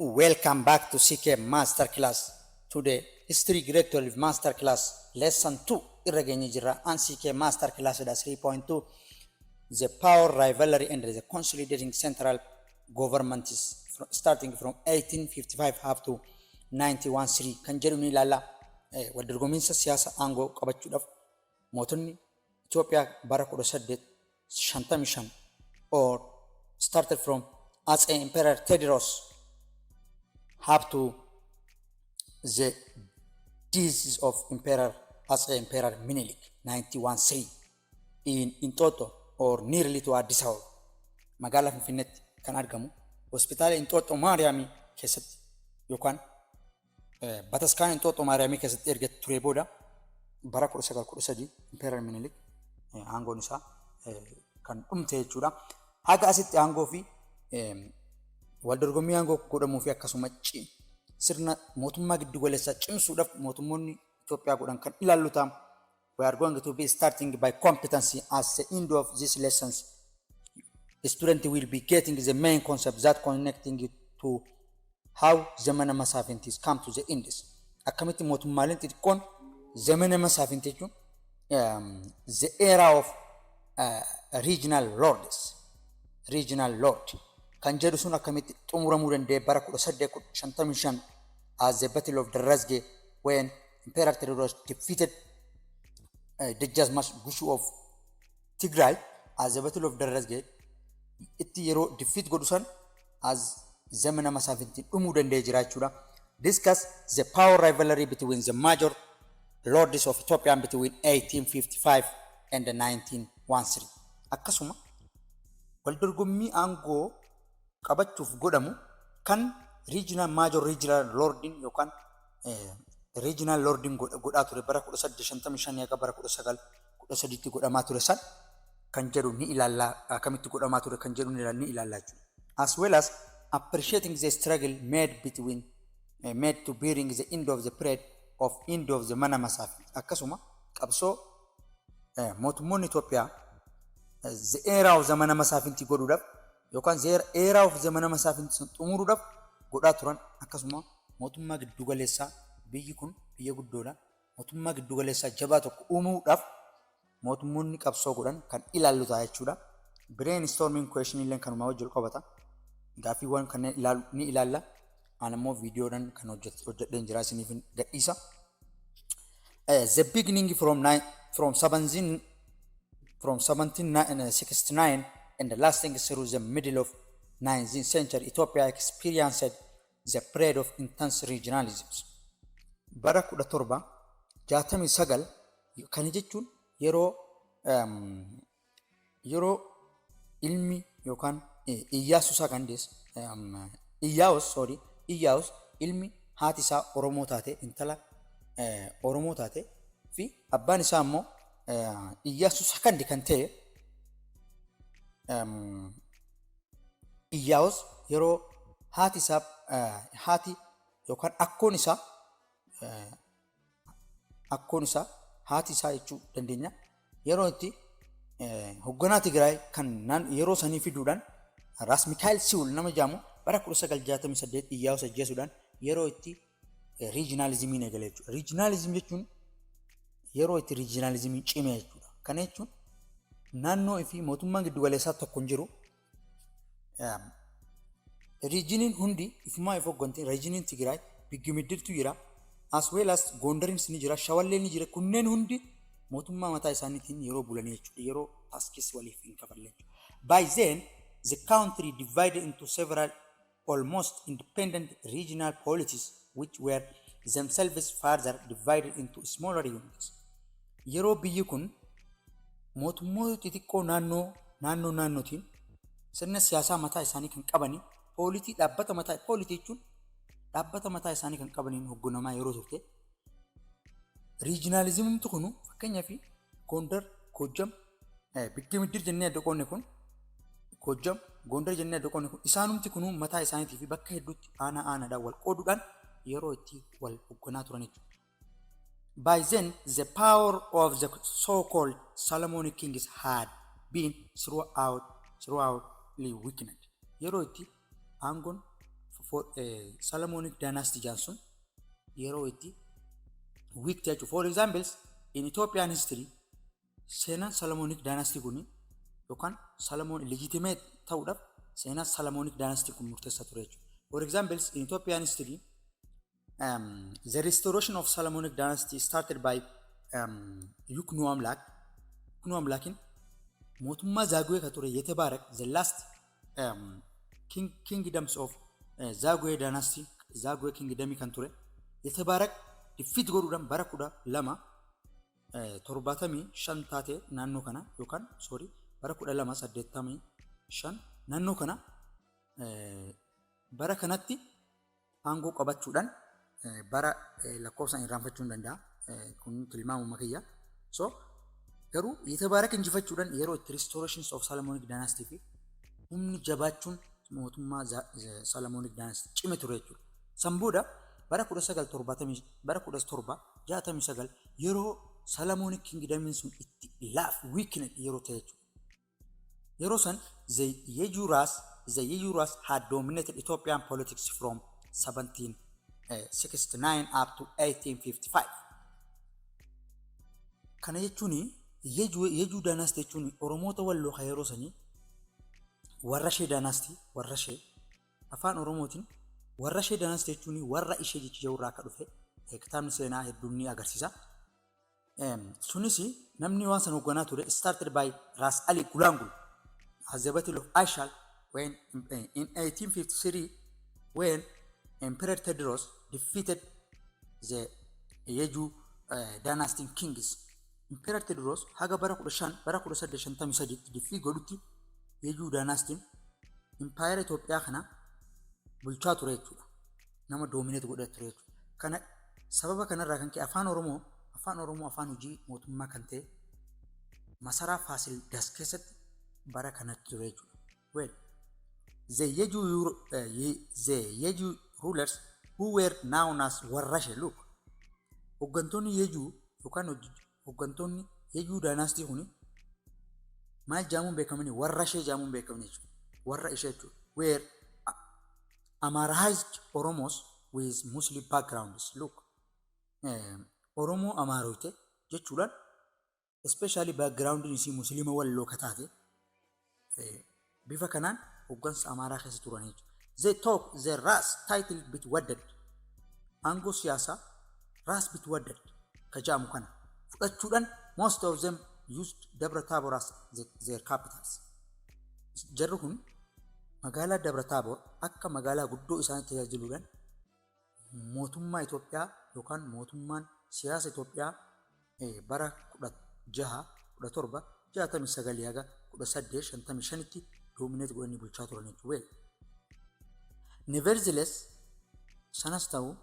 Welcome back to CK Masterclass. Today, History Grade 12 Masterclass Lesson 2 irra geenye jirra. And CK Masterclass 3.2 The Power, Rivalry and the Consolidating Central Government is starting from 1855 up to 91-3 kan jedhu ni ilaalla. Dorgommiinsa siyaasa aangoo qabachuudhaaf mootonni Itoophiyaa bara 1855 or started from as Emperor Tewodros up to the decease of Emperor Minilik 91-3 in Toto or nearly to Addis Ababa. Magaalaa Finfinneetti kan argamu hospitaala Inxooxxoo Maariyaamii keessatti yookaan Bataskaan Inxooxxoo Maariyaamii keessatti erga ture booda bara 1913 Emperor Minilik aangoon isaa kan dhumte jechuudha. Haga asitti aangoo fi Dorgommii Aangoo godhamuu fi akkasuma sirna mootummaa giddu galeessaa cimsuudhaaf mootummoonni Itoophiyaa godhan kan ilaallu ta'a. We are going to be starting by competency. As the end of these lessons, the student will be getting the main concept that connecting it to how zamana masaafintis come to the ends. Akkamitti mootummaaleen xixiqqoon zamana masaafintii jechuun the era of regional lord kan jedhu sun akkamitti xumuramuu danda'e bara 1855 as the Battle of Dorgommii when Emperor Tewodros defeated Dejjazmaach Gushuu of Tigray as the Battle of Dorgommii itti yeroo defeat godhu san as zamana masaafintiin dhumuu danda'e jira jechuudha. Discuss the power rivalry between the major lords of Ethiopia between 1855 and 1913. Akkasuma Dorgommii Aangoo qabachuuf godhamu kan major regional lordin yookaan regional lordin godhaa ture bara 1855 haga bara 1913 godhamaa ture san kan jedhu ni ilaalla. Akkamitti godhamaa ture kan jedhu ni ilaalla jechuudha. As well as appreciating the struggle made to bearing the end of the period of the mana masaafin. Akkasuma qabsoo mootummoonni Itoophiyaa the era of zamana masaafintii godhuudhaaf yookaan era of zamana masaafintii xumuruudhaaf godhaa turan. Akkasuma mootummaa giddu galeessaa biyyi kun biyya guddoodha. Mootummaa giddu galeessaa jabaa tokko uumuudhaaf mootummoonni qabsoo godhan kan ilaallu ta'a jechuudha. Brainstorming question illee kanuma wajjin qabata. Gaaffiiwwan kanneen ni ilaalla. Ani immoo viidiyoodhaan kan hojjedheen jira isiniif gadhiisa. The beginning from 1769 and lasting through the middle of 19th century, Ethiopia experienced the period of intense regionalism. Bara 1769 kan jechuun yeroo ilmi yookaan Iyyaasuusaa kan deesse Iyyaawus ilmi haati isaa Oromoo taate intala Oromoo taate fi abbaan isaa immoo Iyyaasuus Sakandi kan ta'e Iyyaawus yeroo haati yookaan akkoon isaa haati isaa jechuu dandeenya yeroo itti hoogganaa Tigraay kan yeroo sanii fiduudhaan Ras Mikaa'el Siwul nama jedhamu bara 1968 Iyyaawus ajjeesuudhaan yeroo itti regionalismiin eegale jechuudha. Regionalism jechuun yeroo itti regionalismiin cimee jechuudha. Kana jechuun naannoo fi mootummaan giddu galeessaa tokko hin jiru. Regioniin hundi ifumaa if hooggantii regioniin Tigraay biggimiddirtu jira. As well as Gondariin ni jira, Shawalleen ni jira. Kunneen hundi mootummaa mataa isaaniitiin yeroo bulanii jechuudha. Yeroo taskis waliif hin kafallee. By then, the country divided into several almost independent regional polities which were themselves further divided into smaller units. Yeroo biyyi kun mootummoota xixiqqoo naannootiin sirna siyaasaa mataa isaanii kan qabanii poolitii jechuun dhaabbata mataa isaanii kan qabaniin hoogganamaa yeroo turte regionalismtu kun fakkeenyaaf Gondar, Gojjam, Biggimiddir jennee adda qoonne kun Gojjam, Gondar jennee adda qoonne kun isaanumti kun mataa isaaniitii fi bakka hedduutti aanaadhaan wal qooduudhaan yeroo itti wal hoogganaa turan jechuudha. By then, the power of the so-called Solomonic kings had been throughout weakened. Yeroo itti aangoon Solomonic dynasty Johnson, Yeroo itti weak jechuudha. For examples, in Ethiopian history, seenaan Solomonic dynasty kuni yookaan Solomon legitimate ta'uudhaaf seenaa Solomonic dynasty kun murteessaa ture jechuudha. For examples, in Ethiopian history, the restoration of Solomonic dynasty started by Yuknu Amlak. Yuknu Amlakin mootummaa Zaagwee ka ture Yetebaarak, the last kingdoms of Zaagwee dynasty, Zaagwee kingdom kan ture Yetebaarak defeat godhuudhaan bara 1275 taate naannoo kana yookaan bara 1285 naannoo kana bara kanatti aangoo qabachuudhaan bara lakkoofsaan irraanfachuu hin danda'a kun tilmaamuma kiyya. So garuu Yetebaarak injifachuudhaan yeroo itti restorations of Solomonic dynasty fi humni jabaachuun mootummaa Solomonic dynasty cime ture jechuudha. Sanbooda bara 1769 yeroo Solomonic kingdom sun itti laaf weakened yeroo ta'e jechuudha. Yeroo san the Yejuras had dominated Ethiopian politics from 1769 up to 1855. Kana jechuun Yejuu dynasty jechuun Oromoota walloo ka yeroo sanii warra shee dynasty warra shee afaan Oromootiin warra shee dynasty jechuun warra ishee jechuu irraa akka dhufe kitaabni seenaa hedduun ni agarsiisa. Sunis namni waan san hoogganaa ture started by Ras Ali Gulangul at the Battle of Ashal when in 1853 when Emperor Tewodros defeated the Yejuu dynasty kings. Emperor Tewodros haga bara 1853 defeat godhutti Yejuu dynasty empire Itoophiyaa kana bulchaa ture jechuudha. Nama dominate godhaa ture jechuudha. Kana sababa kanarraa kan ka'e afaan Oromoo afaan hojii mootummaa kan ta'e masaraa Faasil Das keessatti bara kanatti ture jechuudha. Well, the Yejuu rulers who were known as Warrashe, look, hooggantoonni Yejuu yookaan hooggantoonni Yejuu dynasty kuni maal jaamuun beekamani Warrashe jaamuun beekamani jechuudha. Warra ishee jechuudha. Were Amarized Oromos with Muslim backgrounds, look. Oromoo Amaaroite jechuudhaan especially background isii Muslima walloo ka taate bifa kanaan hooggansa Amaaraa keessa turan jechuudha. They talk the ras title bitwaddad aangoo siyaasaa ras bitwaddad ka jaamu kana fudhachuudhaan most of them used Dabra Taabor as their capitals. Jarri kun magaalaa Dabra Taabor akka magaalaa guddoo isaanii tajaajiluudhaan mootummaa Itoophiyaa yookaan mootummaan siyaasa Itoophiyaa bara 1669 haga 1855tti dominate godhanii bulchaa turan jechuudha. Nevertheless, sanas ta'u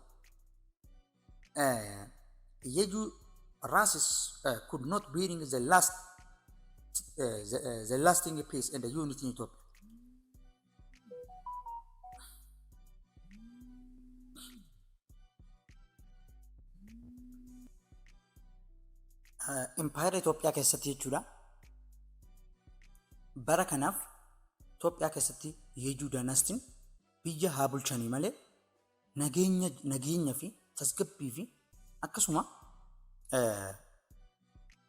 Yejuu races could not bring the lasting peace and the unity in Ethiopia. Empire Itoophiyaa keessatti jechuudha. Bara kanaaf Itoophiyaa keessatti Yejuu dynastiin biyya haa bulchanii malee nageenya fi tasgabbii fi akkasuma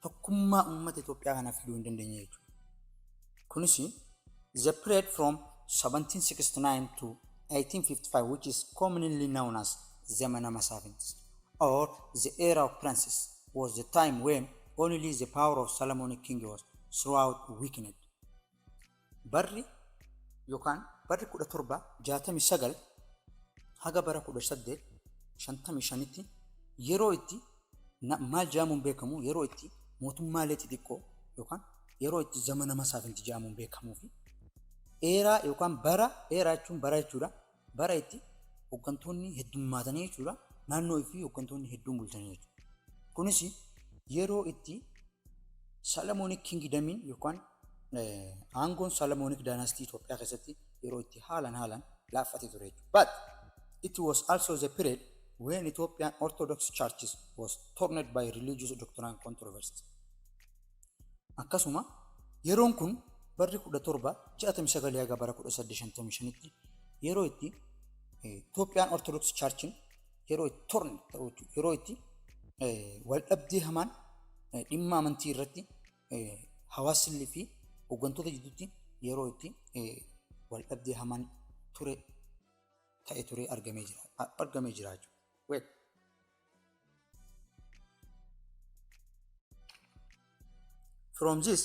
tokkummaa uummata Itoophiyaa kanaaf fiduu hin dandeenye jechuudha. Kunis the period from 1769 to 1855 which is commonly known as Zamana Masaafins or the era of princes was the time when only the power of Solomonic king was throughout weakened. Barri 1769 haga bara 1855tti yeroo itti maal jaamuun beekamu yeroo itti mootummaalee xixiqqoo yookaan yeroo itti zamana masaafinti jaamuun beekamuu fi eeraa yookaan bara jechuun bara jechuudha. Bara itti hooggantoonni heddummaatanii jechuudha. Naannoo fi hooggantoonni hedduun bulchanii jechuudha. Kunis yeroo itti Solomonic kingdom yookaan aangoon Solomonic dynasty Itoophiyaa keessatti yeroo itti haalaan laaffatee ture jechuudha. But it was also the period when Ethiopian Orthodox churches was torn by religious doctrinal controversies. Akkasuma yeroon kun barri 1769 haga bara 1855tti yeroo itti Itoophiyaan Orthodox Churchin yeroo itti torni ta'u yeroo itti wal dhabdee hamaan dhimma amantii irratti hawaasni fi hooggantoota gidduutti yeroo itti wal dhabdee hamaan ture ta'e ture argamee jira jechuudha. Well, from this,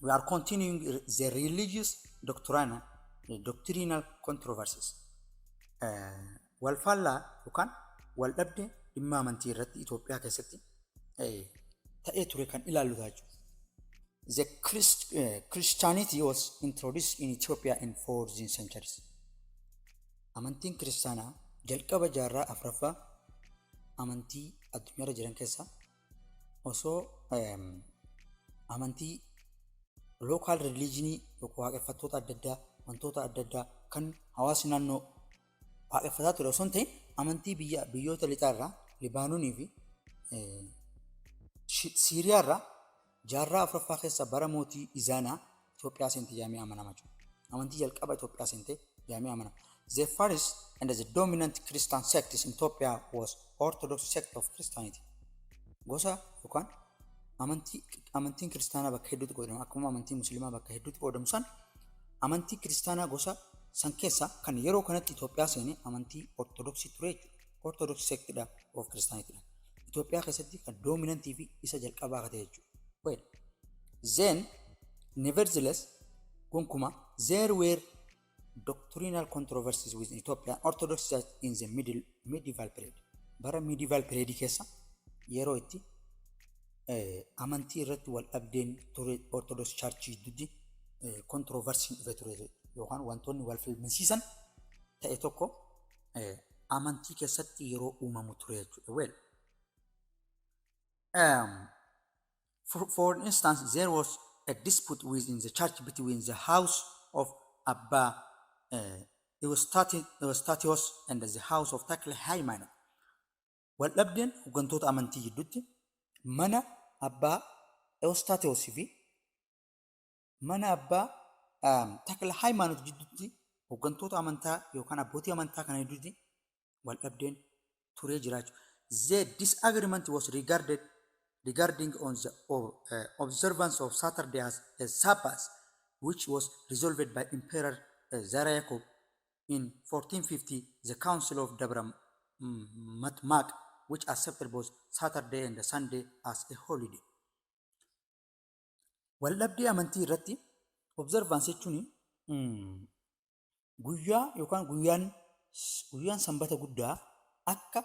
we are continuing the religious doctrinal controversies. Walfaallaa yookaan wal dhabdee dhimma amantii irratti Itoophiyaa keessatti ta'ee ture kan ilaallu jechuudha. The Christianity was introduced in Ethiopia in 4th centuries. Amantiin kiristaanaa jalqaba jaarraa afuraffaa amantii addunyaarra jiran keessaa osoo amantii local religion yookaan waaqeffattoota adda addaa wantoota adda addaa kan hawaasni naannoo waaqeffataa ture osoo hin ta'in amantii biyyoota lixaarraa Libaanoonii fi Siiriyaarraa jaarraa afuraffaa keessa bara mootii Izaanaa Itoophiyaa seentee jaamee amanama jechuudha. Amantii jalqaba Itoophiyaa seentee jaamee amanama. The first and the dominant Christian sect in Ethiopia was Orthodox sect of Christianity. Gosa yookaan amantiin kiristaanaa bakka hedduutti qoodamu akkuma amantiin musliimaa bakka hedduutti qoodamu san amantii kiristaanaa gosa san keessa kan yeroo kanatti Itoophiyaa seene amantii Orthodoxii ture jechuudha. Orthodox sectidha of Christianity. Itoophiyaa keessatti kan dominantii fi isa jalqabaa ta'e jechuudha. Well, then nevertheless gonkumaa there were doctrinal controversies with Ethiopian Orthodox Church in the medieval period. Bara medieval period keessa yeroo itti amantii irratti wal dhabdeen ture Orthodox Church gidduutti controversy dhufe ture yookaan wantoonni wal falmisiisan ta'e tokko amantii keessatti yeroo uumamu ture jechuudha. Well, for instance, there was a dispute within the church between the house of Abba Eustathios and the house of Takle Haimana. Wal dhabdeen hooggantoota amantii gidduutti mana Abbaa Eustathios fi mana Abbaa Takle Haimanot gidduutti hooggantoota amantaa yookaan abbootii amantaa kana gidduutti wal dhabdeen turee jira jechuudha. The disagreement was regarding on the observance of Saturday as a Sabbath, which was resolved by Emperor Zara-Yacob in 1450, the Council of Dabra Matmak, which accepted both Saturday and Sunday as a holiday. Waldhabdee amantii irratti observance jechuun guyyaa yookaan guyyaan sanbata guddaa akka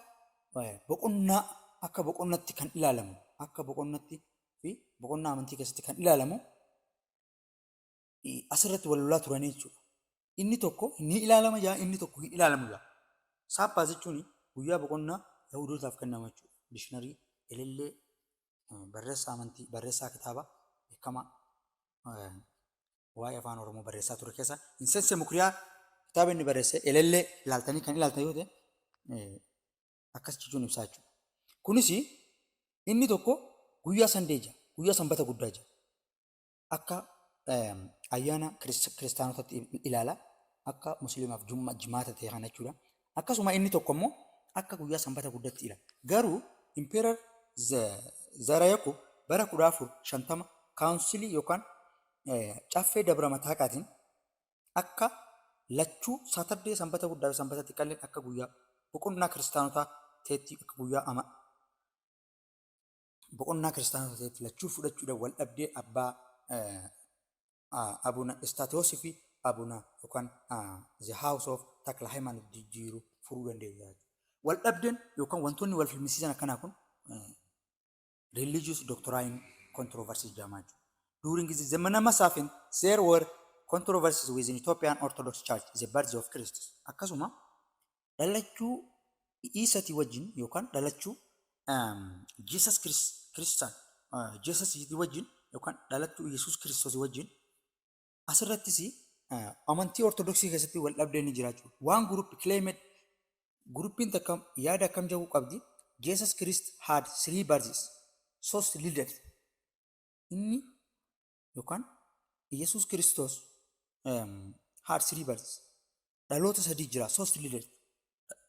boqonnaatti kan ilaalamu akka boqonnaatti fi boqonnaa amantii keessatti kan ilaalamu asirratti wal lolaa turanii jechuudha. Inni tokko ni ilaalama jaa inni tokko hin ilaalamu jaa. Saaphaa jechuun guyyaa boqonnaa Yahudootaaf kennama jechuudha. Dishinarii elellee barreessaa amantii barreessaa kitaaba beekamaa waa'ee afaan Oromoo barreessaa ture keessa Insense Mukriyaa kitaaba inni barreesse elellee ilaaltanii kan ilaaltan yoo ta'e akkas jechuun ibsaa jechuudha. Kunis inni tokko guyyaa sandeeja guyyaa sanbata guddaa jira. Akka ayyaana kiristaanotatti ilaala akka musliimaaf jimaata ta'e kana jechuudha. Akkasuma inni tokko immoo akka guyyaa sanbata guddaatti ilaala. Garuu Impeerar Zara-Yacob bara 1450 kaawunsilii yookaan caffee dabra mataaqaatiin akka lachuu Saatardee sanbata guddaa fi sanbata xiqqaallee akka guyyaa boqonnaa kiristaanotaa ta'etti akka guyyaa boqonnaa kiristaanotaa ta'etti lachuu fudhachuudhaan wal dhabdee abbaa Abuna Eustathios fi Abuna yookaan the house of Takla Haimanot jijjiiru furuu dandeenya. Wal dhabdeen yookaan wantoonni wal falmisiisan akkanaa kun religious doctrine controversies jedhama. During the Zemanama Safin, there were controversies within Ethiopian Orthodox Church, the birth of Christ. Akkasuma dhalachuu Iisati wajjin yookaan dhalachuu Jesus Christian Jesus wajjin yookaan dhalachuu Yesuus Kiristoos wajjin asirrattis amantii Ortodoksii keessatti wal dhabdeen ni jiraachuu. One group claimed groupiin takka yaada akkam jedhu qabdi. Jesus Christ had three births, sost leaders. Inni yookaan Yesuus Kiristoos had three births. dhaloota sadii jira, sost leader.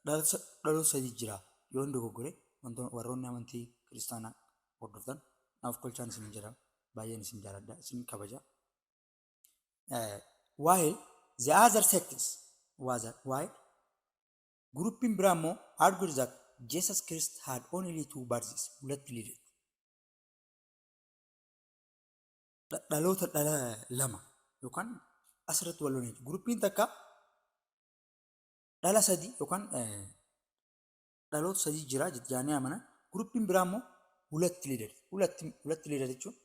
Dhaloota sadii jira. Yoo hin dogoggore warroonni amantii kiristaanaa hordoftan naaf kolchaan isin jira. Baay'een isin jaaladha, isin kabaja. While the other sects was why grouping Brahmo argued that Jesus Christ had only two births, ሁለት ልደት dhaloota lama yookaan asirratti wal loonee guruppiin takka dhala sadii yookaan dhaloota sadii jira jedhanii amana. Guruppiin biraa immoo ሁለት ልደት jechuun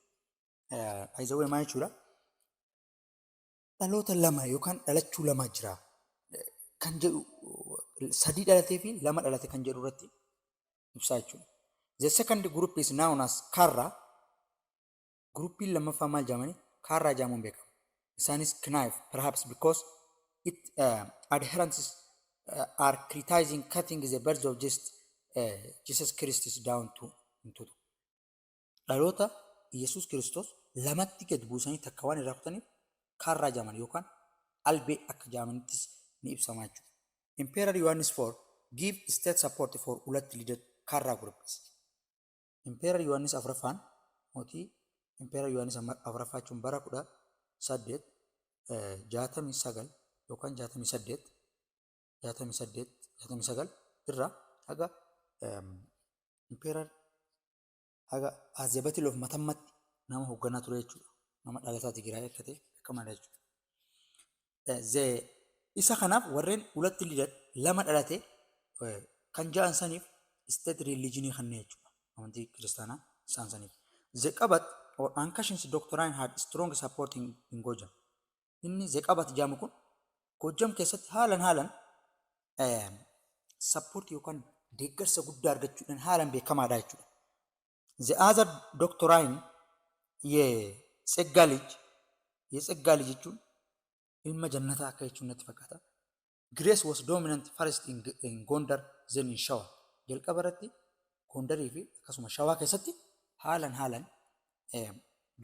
ayizawee maal jechuudha? Dhaloota lama yookaan dhalachuu lama jira kan jedhu sadii dhalatee fi lama dhalate kan jedhu irratti ibsaa jechuudha. The second group is known as Karra. Groupiin lammaffaa maal jedhamani? Karra jedhamuun beekama. Isaanis knife, perhaps because its adherents are criticizing cutting the birth of Jesus Christ down to into two. Dhaloota Yesuus Kiristoos lamatti gad buusanii takka waan irraa kutaniif karraa jedhaman yookaan albee akka jedhamanittis ni ibsama jechuudha. Emperor Yohannis IV give state support for ሁለት ልደት karraa groups. Emperor Yohannis afuraffaan mootii Emperor Yohannis afuraffaa jechuun bara 1869 yookaan 68 irraa haga Emperor haga as the battle of Matammatti nama hoogganaa ture jechuudha. Nama dhalataa Tigraay akka ta'e beekamaadha jechuudha. Isa kanaaf warreen ሁለት ልደት lama dhalate kan ja'an saniif state religionii kanneen jechuudha. Amantii kiristaanaa isaan saniif. Zeqabat or Ankashin's doctrine had strong support in Gojam. Inni Zeqabat jedhamu kun Gojam keessatti haalan support yookaan deeggarsa guddaa argachuudhaan haalan beekamaadha jechuudha. The other doctrine የጸጋ ልጅ jechuun ilma jannataa akka jechuun natti fakkaata. Grace was dominant first in Gondar then in Shawa. Jalqaba irratti Gondarii fi akkasuma Shawaa keessatti haalan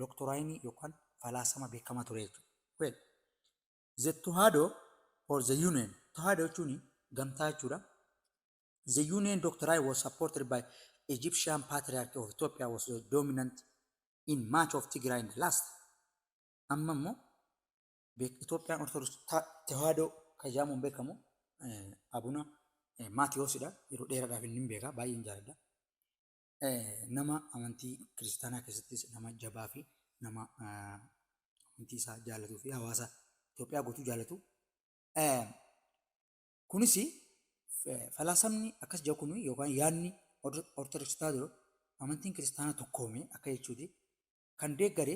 doctrine yookaan falaasama beekamaa ture jechuudha. Well, the Tewodros or the Union, Tewodros jechuun gamtaa jechuudha. The Union doctrine was supported by Egyptian Patriarch of Ethiopia was dominant in much of Tigray in the last. Amma immoo Ethiopian Orthodox Tewodros kan jedhamuun beekamu abuna Maatiyoosidha. Yeroo dheeraadhaaf inni beeka, baay'een jaalladha. Nama amantii kiristaanaa keessattis nama jabaa fi nama amantii isaa jaalatuu fi hawaasa Itoophiyaa guutuu jaalatu. Kunis falaasamni akkas jedhu kun yookaan yaadni Orthodox Tewodros amantiin kiristaanaa tokkoome akka jechuuti kan deeggare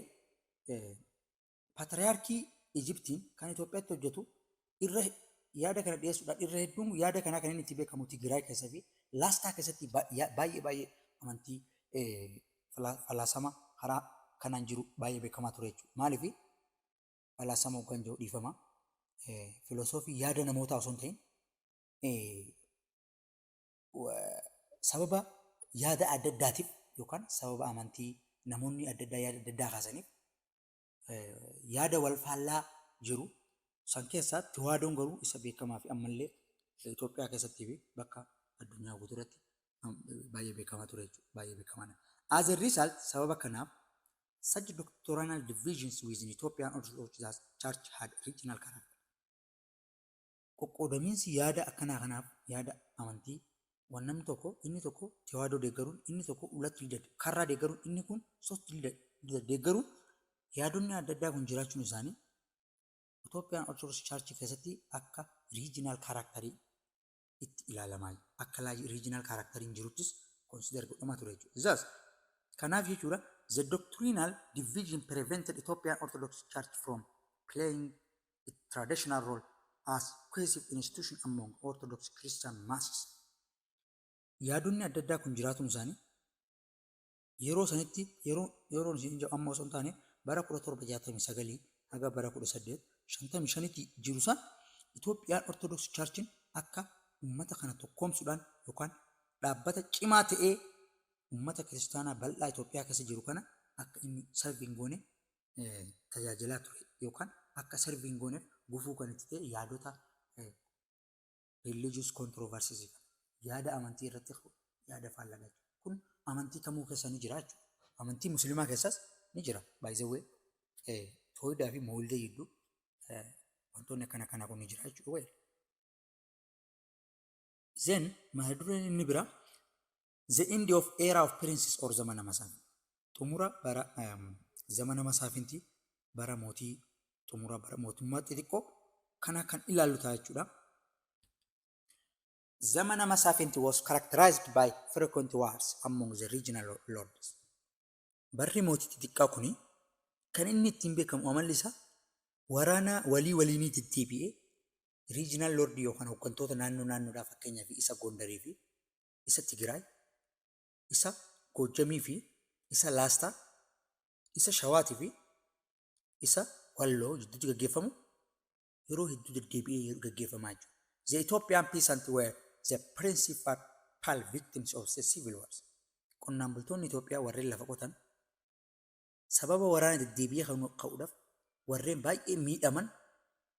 Patriyaarkii Ijiptiin kan Itoophiyaatti hojjetu irra yaada kana dhiyeessuudhaan irra hedduun yaada kanaa kan inni itti beekamu Tigraay keessaa fi laastaa keessatti baay'ee amantii falaasama karaa kanaan jiru baay'ee beekamaa ture jechuudha. Maaliif falaasama hoggan jedhu dhiifama. Filosoofii yaada namootaa osoo hin ta'in sababa yaada adda addaatiif yookaan sababa amantii namoonni adda addaa yaada adda addaa kaasaniif yaada wal faallaa jiru san keessaa Tewodros garuu isa beekamaa fi ammallee Itoophiyaa keessattii fi bakka addunyaa guutuuratti baay'ee beekamaa ture jechuudha. Baay'ee beekamaadha. As a result, sababa kanaaf such doctrinal divisions within Ethiopian Orthodox Church had regional character. Qoqqoodamiinsi yaada akkanaa kanaaf yaada amantii wannamni tokko inni tokko Tewodros deeggaruun inni tokko ሁለት ልደት karraa deeggaruun inni kun sost ልደት deeggaruun yaadonni adda addaa kun jiraachuun isaanii Ethiopian Orthodox Church keessatti akka regional characterii itti ilaalamaa akka regional characteriin jiruttis consider godhamaa ture jechuudha. Thus, kanaaf jechuudha the doctrinal division prevented Ethiopian Orthodox Church from playing its traditional role as cohesive institution among Orthodox Christian masses. Yaadonni adda addaa kun jiraatuun isaanii yeroo sanitti yeroo isin amma osoo hin taane bara 1769 haga bara 1855tti jiru san Itoophiyaan Orthodox Churchin akka ummata kana tokkoomsuudhaan yookaan dhaabbata cimaa ta'ee ummata kiristaanaa bal'aa Itoophiyaa keessa jiru kana akka inni serving goone tajaajilaa ture yookaan akka serving gooneef gufuu kan itti ta'e yaadota religious controversies yaada amantii irratti yaada faallaa kun amantii kamuu keessa ni jira jechuudha. Amantii musliimaa keessas ni jira. By the way, tooyidaa fi moolidee gidduu wantoonni akkana kun ni jira jechuudha. Then maadureen inni bira the end of era of princes or zamana masaafin. Xumura bara zamana masaafinti bara mootii xumura bara mootummaa xixiqqoo kana kan ilaallu ta'a jechuudha. Zamana masaafinti was characterized by frequent wars among the regional lords. Barri mootii xixiqqaa kuni kan inni ittiin beekamu amalli isaa waraana waliinii TTPA regional lord yookaan hooggantoota naannoodhaa fakkeenyaaf isa Gondarii fi isa Tigraay, isa Goojamii fi isa Laastaa, isa Shawaatii fi isa Walloo gidduutti gaggeeffamu yeroo hedduu deddeebi'ee gaggeeffamaa jiru. The Ethiopian peasants were the principal victims of the civil wars. Qonnaan bultoonni Itoophiyaa warreen lafa qotan sababa waraana deddeebi'ee ka'uudhaaf warreen baay'ee miidhaman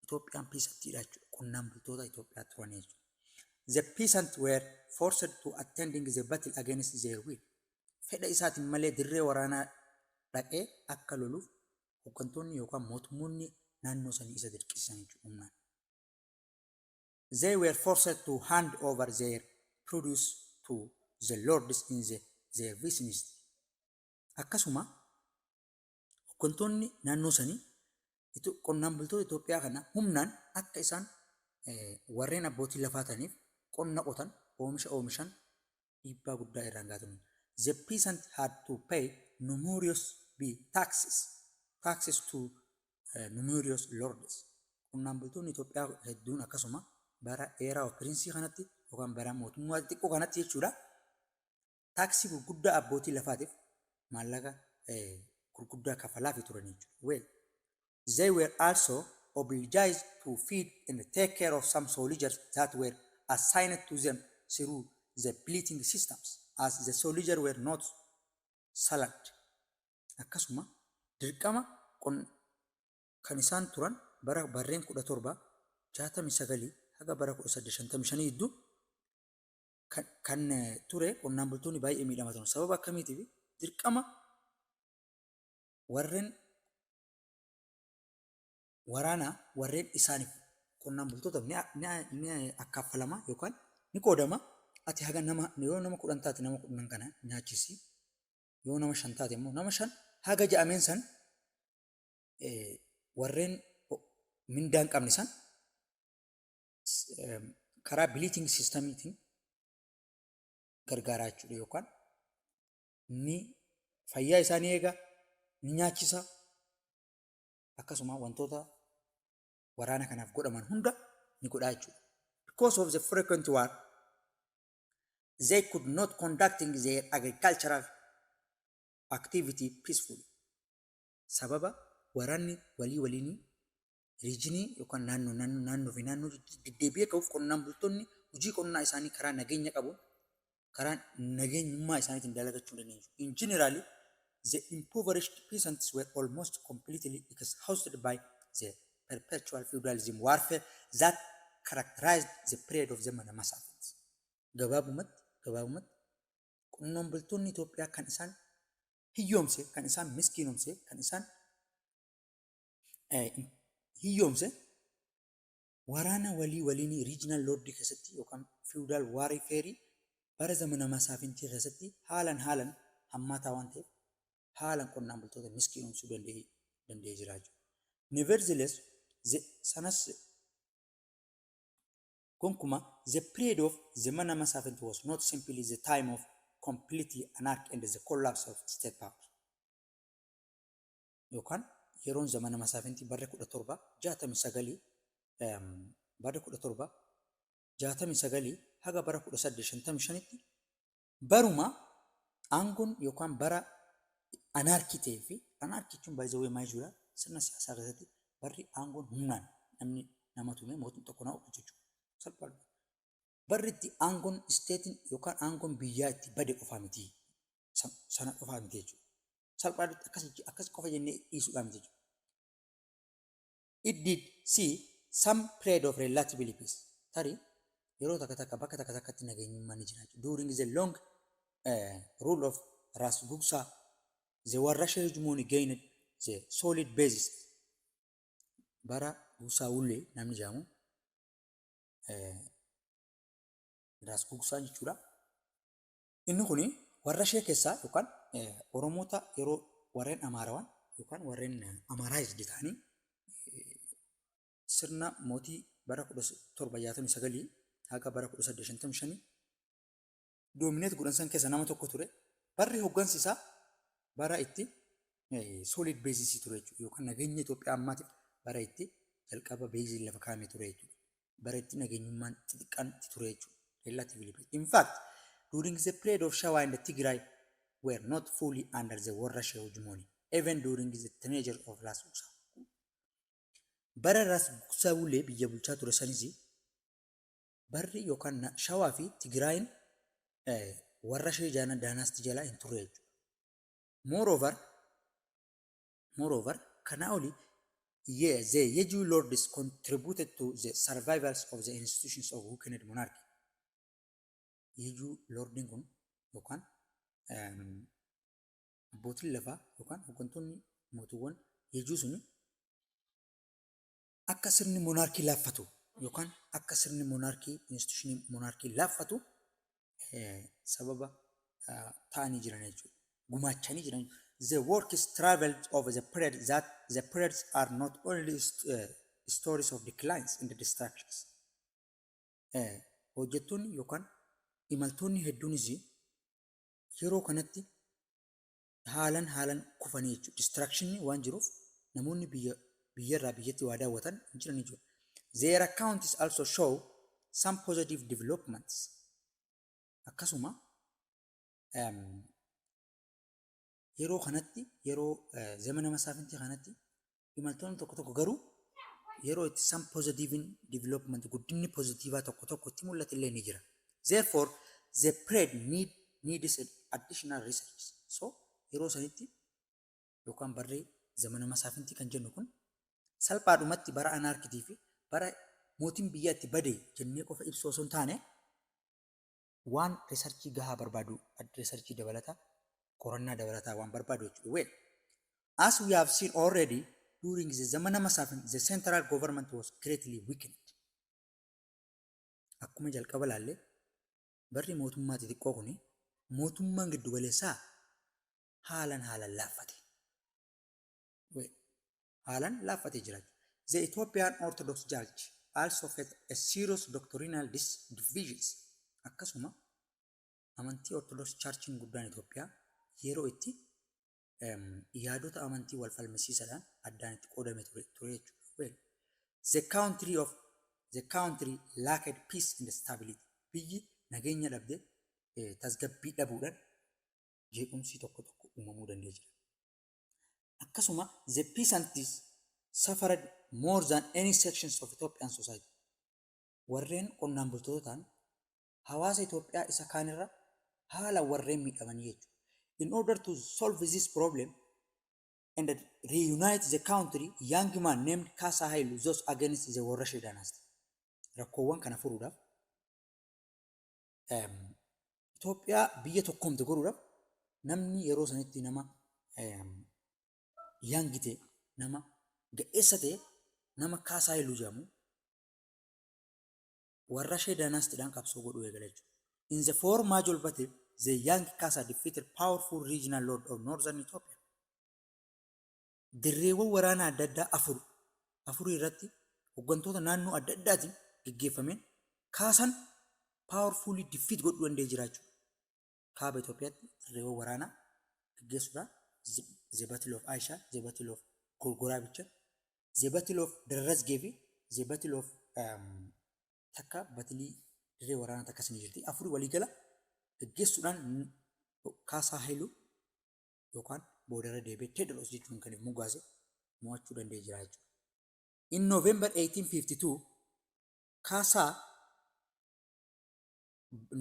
Ethiopian peasantidha jechuudha. Qonnaan bultoota Itoophiyaa turan jechuudha. The peasants were forced to attending the battle against their will. Fedha isaatiin malee dirree waraanaa dhaqee akka loluuf hooggantoonni yookaan mootummoonni naannoo sanii isa dirqisiisan jechuudha. They were forced to hand over their produce to the lords in their vicinity. Akkasuma hooggantoonni naannoo sanii qonnaan bultoota Itoophiyaa kana humnaan akka isaan warreen abbootii lafaa ta'aniif qonna qotan oomishan dhiibbaa guddaa irraan gaatan. The peasants had to pay numerous taxes to numerous lords. Qonnaan bultoonni Itoophiyaa hedduun akkasuma bara era of prince kanatti yookaan bara mootummaa xiqqoo kanatti jechuudha. Taaksii gurguddaa abbootii lafaatiif maallaqa gurguddaa kafalaa fi turan jechuudha. Well, they were also obliged to feed and take care of some soldiers that were assigned to them through the bleating systems, as the soldiers were not salated. Akkasuma dirqama kan isaan turan bara barreen 1769 haga bara 1855 gidduu kan ture qonnaan bultoonni baay'ee miidhamaa turan. Sababa akkamiitiif dirqama warreen waraanaa warreen isaaniif qonnaan bultoota ni akkaffalama yookaan ni qoodama. Ati haga yoo nama 10 taate nama 10 kana nyaachisi. Yoo nama 5 taate immoo nama 5 haga ja'ameen san warreen mindaan qabne san karaa bleating systemiitiin gargaaraa jechuudha yookaan ni fayyaa isaanii eega ni nyaachisa. Akkasuma wantoota waraana kanaaf godhaman hunda ni godhaa jechuudha. Because of the frequent war, they could not conducting their agricultural activity peacefully. Sababa waraanni waliinii riijinii yookaan naannoo fi naannoo deddeebi'ee ka'uuf qonnaan bultoonni hojii qonnaa isaanii karaa nageenya qabuun karaa nageenyummaa isaaniitiin dalagachuu dandeenyu. In general, the impoverished peasants were almost completely exhausted by the perpetual feudalism warfare that characterized the period of the Massafians. Gabaabumatti qonnaan bultoonni Itoophiyaa kan isaan hiyyoomse, kan isaan miskiinomse, kan isaan hiyyoomse waraana waliinii regional lord keessatti yookaan feudal warfare bara zamana Masaafintii keessatti haalan hammaataa waan ta'eef haalan qonnaan bultoota miskiinomsuu danda'ee jira jechuudha. Nevertheless, the period of zamana Masaafintii was not simply the time of complete anarchy and the collapse of state power. Yookaan yeroon zamana Masaafintii bara 1769 haga bara 1855tti baruma aangoon yookaan bara anarkii ta'ee fi anarkii jechuun baay'ee maal jechuudha sirna siyaasaa keessatti barri aangoon humnaan namni nama tumee mootummaa tokko naa oolu jechuudha. Salphaadha. Barri itti aangoon isteetiin yookaan aangoon biyyaa itti bade qofaa miti. Sana qofaa miti jechuudha. Salphaadha akkas qofa jennee dhiisuudhaan miti jechuudha. It did see some period of relatively peace. Tari yeroo takka bakka takkatti nageenyummaan ni jiraatu. During the long rule of Ras Gugsaa, the Warrasha hegemony gained the solid basis. Bara Gugsaa ullee namni jedhamu Ras Gugsaa jechuudha. Inni kuni Warrashee keessaa yookaan Oromoota yeroo warreen Amaarawan yookaan warreen Amaaraayisdi ta'anii sirna mootii bara 1769 haga bara 1855 doomineet godhan san keessa nama tokko ture. Barri hoggansi isaa bara itti solid basis ture jechuudha yookaan nageenya Itoophiyaa ammaatiif bara itti jalqaba beezii lafa kaa'ame ture jechuudha. Bara itti nageenyummaan xixiqqaan ture jechuudha. Relatively. In fact, during the period of Shawa and the Tigray were not fully under the Warrashe hegemony, even during the teenager of Ras Gugsaa. Bara Ras Gugsaa ulee biyya bulchaa ture sanisi barri yookaan Shawaa fi Tigraayin Warrashe daanasti jalaa hin turre jechuudha. Moreover, kana oli the Yeju lords contributed to the survivals of the institutions of weakened monarchy. Yeju lordin kun yookaan abbootiin lafaa yookaan hooggantoonni mootuuwwan Yejuu suni akka sirni monarkii laaffatu yookaan akka sirni monarkii institutionii monarkii laaffatu sababa ta'anii jiran jechuudha. Gumaachanii jiran. The work is traveled over the period that the periods are not only stories of declines and destructions. Hojjettoonni yookaan imaltoonni hedduunis yeroo kanatti haalan kufanii jechuudha. Distraction waan jiruuf namoonni biyyarraa biyyatti waa daawwatan hin jiran jechuudha. Their accounts also show some positive developments. Akkasuma yeroo kanatti yeroo zamana masaafintii kanatti imaltoonni tokko garuu yeroo itti some positive development guddinni positiivaa tokko itti mul'atu illee ni jira. Therefore, the period needs additional research. So, yeroo sanitti yookaan barree zamana masaafintii kan jennu kun salphaadhumatti bara anarkitii fi bara mootiin biyya itti bade jennee qofa ibsuu osoo hin taane waan researchii gahaa barbaadu researchii dabalataa qorannaa dabalataa waan barbaadu jechuudha. Well, as we have seen already during the zamana masaafintii the central government was greatly weakened. Akkuma jalqaba laallee barri mootummaa xixiqqoo kuni mootummaan giddu galeessaa haalan laaffate. Haalan laaffatee jira. The Ethiopian Orthodox Church also faced a serious doctrinal divisions. Akkasuma amantii Orthodox Churchiin guddaan Itoophiyaa yeroo itti yaadota amantii wal falmisiisadhaan addaan itti qoodame ture jechuudha. Well, the country lacked peace and stability. Biyyi nageenya dhabdee tasgabbii dhabuudhaan jeequmsi tokko uumamuu danda'e jira. Akkasuma the peasants suffered more than any sections of Ethiopian society. Warreen qonnaan bultootaan hawaasa Itoophiyaa isa kaanirra haala warreen miidhamanii jechuudha. In order to solve this problem and reunite the country, young man named Kasa Hailu those against the Warrashe dynasty. Rakkoowwan kana furuudhaaf Itoophiyaa biyya tokkoomte godhuudhaaf namni yeroo sanitti nama yaangite nama ga'eessa ta'e nama Kaasaa Haayiluu jedhamu Warrashe dynasty-dhaan qabsoo godhuu eegale jechuudha. In the four major battle, the young Kasa defeated powerful regional lord of northern Ethiopia. Dirreewwan waraanaa adda addaa afur irratti hooggantoota naannoo adda addaatiin geggeeffameen Kaasaan powerfully defeat godhuu danda'ee jira jechuudha. Kaaba Itoophiyaatti dirreewwan waraanaa geggeessuudhaan the battle of Aisha, the battle of Gorgorabicha, the battle of Darrazgee fi the battle of takka batilii dirree waraanaa takka isin jirti. Afurii waliigala geggeessuudhaan Kaasaa Haayiluu yookaan boodara deebee Tewodros jechuun kan mugaase mo'achuu danda'ee jira jechuudha. In November 1852, Kaasaa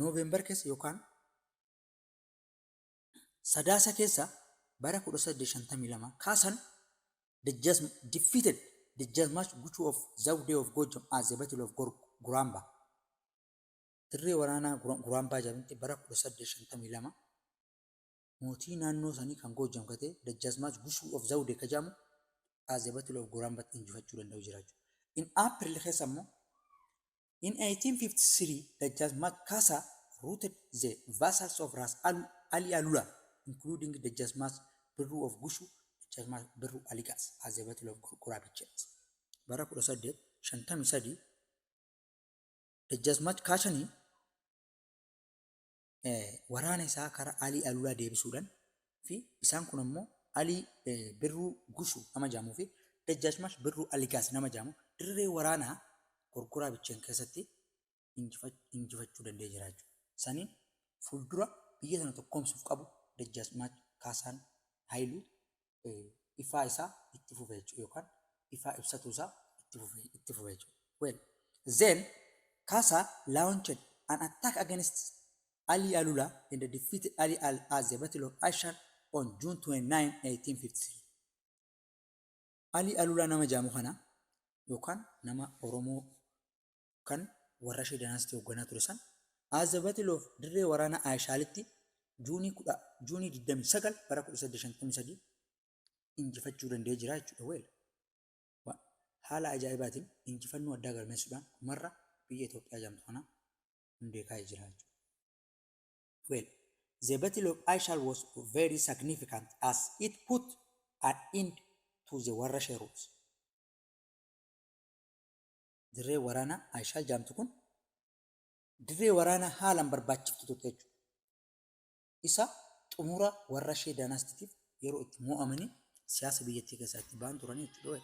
November keessa yookaan Sadaasa keessa bara 1852 Kaasaan defeated Dejjazmaach Guchuu of Zawdee of Gojam as the Battle of Guramba. Dirree waraanaa Guraambaa jedhamti bara 1852 mootii naannoo sanii kan Gojam kate Dejjazmaach Guchuu of Zawdee ka jedhamu as the Battle of Guraambaatti injifachuu danda'u jiraachuu. In April keessa immoo in 1853 Dejjazmaach Kaasaa routed the vassals of Ras Ali Alula including Dejjazmaach Birruu of Guchuu, Dejjazmaach Birruu Aligaas as the Battle of Guraabicheet. Bara 1853 Dejjazmaach Kaashanii waraana isaa karaa Alii Alulaa deebisuudhaan fi isaan kun immoo Alii Birruu Guchuu nama jedhamuu fi Dejjazmaach Birruu Aligaas nama jedhamu dirree waraanaa Guraabicheen keessatti injifachuu danda'ee jira jechuudha. Saniin fuuldura biyya sana tokkoomsuuf qabu Dejjazmaach Kaasaan Haayiluu ifaa isaa itti fufee jechuudha yookaan ifaa ibsatuu isaa itti fufee jechuudha. Well, then Kasa launched an attack against Ali Alula and defeated Ali as the Battle of Ashar on June 29, 1853. Ali Alula nama jedhamu kana yookaan nama Oromoo kan warra Dynasty hoogganaa ture san as the Battle of dirree waraana Aashaalitti Juunii 29 bara 1853 injifachuu danda'ee jira jechuudha. Well, haala ajaa'ibaatiin injifannoo addaa galmeessuudhaan marra biyya Itoophiyaa jedhamtu kana hundee kaa'ee jira jechuudha. Well, the Battle of Aishal was very significant as it put an end to the Warrashe rules. Dirree waraana Aishal jedhamtu kun dirree waraana haalaan barbaachiftu turte jechuudha. Isa xumura Warrashee Dynasty yeroo itti mo'amanii siyaasa biyyattii keessatti ba'an turan jechuudha.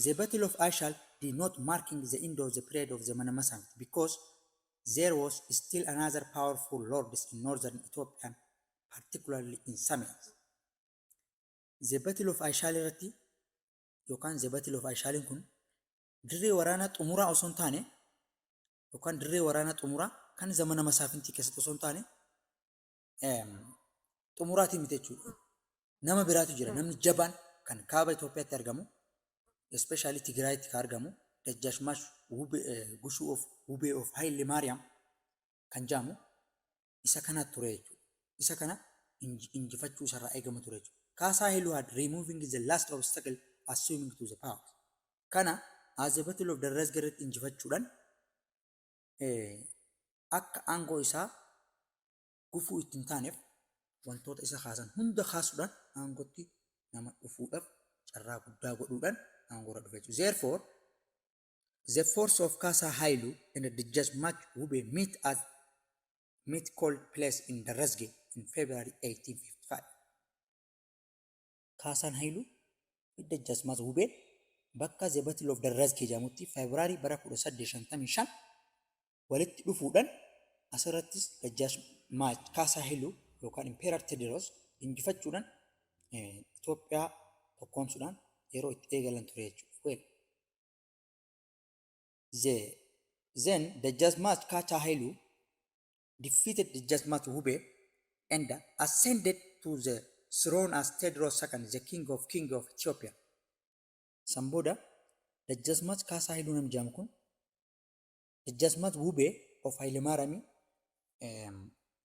The Battle of Aishal did not marking the end of the period of the Manamasan because there was still another powerful lords in northern Ethiopia, particularly in Samias. The Battle of Aishal irratti yookaan the Battle of Aishal kun dirree waraanaa xumuraa osoo hin taane yookaan dirree waraanaa xumuraa kan zamana masaafintii keessatti osoo hin taane xumuraatiin miti jechuudha. Nama biraatu jira. Namni jabaan kan kaaba Itoophiyaatti argamu especially Tigraayitti kan argamu Dejjazmaach Guchuu of Wubee of Haile Mariam kan jedhamu isa kana ture jechuudha. Isa kana injifachuu isarraa eegama ture jechuudha. Kaasaa Hailuu had removing the last obstacle assuming to the power. Kana as the Battle of Darrazgeretti injifachuudhaan akka aangoo isaa gufuu ittiin taaneef wantoota isa kaasan hunda kaasuudhaan aangootti nama dhufuudhaaf carraa guddaa godhuudhaan aangoorra dhufe jechuudha. Therefore, the force of Kasa Hailu and the Dejjazmaach Wubee meet called place in Darrazge in February 1855. Kaasaan Hailu Dejjazmaach Wubee bakka the Battle of Darrazge jedhamutti February bara 1855 walitti dhufuudhaan asirrattis Dejjazmaach Kasa Hailu yookaan Impeerar Tewodros injifachuudhaan Itoophiyaa tokkoomsuudhaan yeroo itti eegalan ture jechuudha. Then Dejjazmaach Kasa Hailu defeated Dejjazmaach Wubee and ascended to the throne as Tewodros II, the king of Ethiopia. Samboda Dejjazmaach Kasa Hailu nam jedhamu kun Dejjazmaach Wubee of Haile Mariam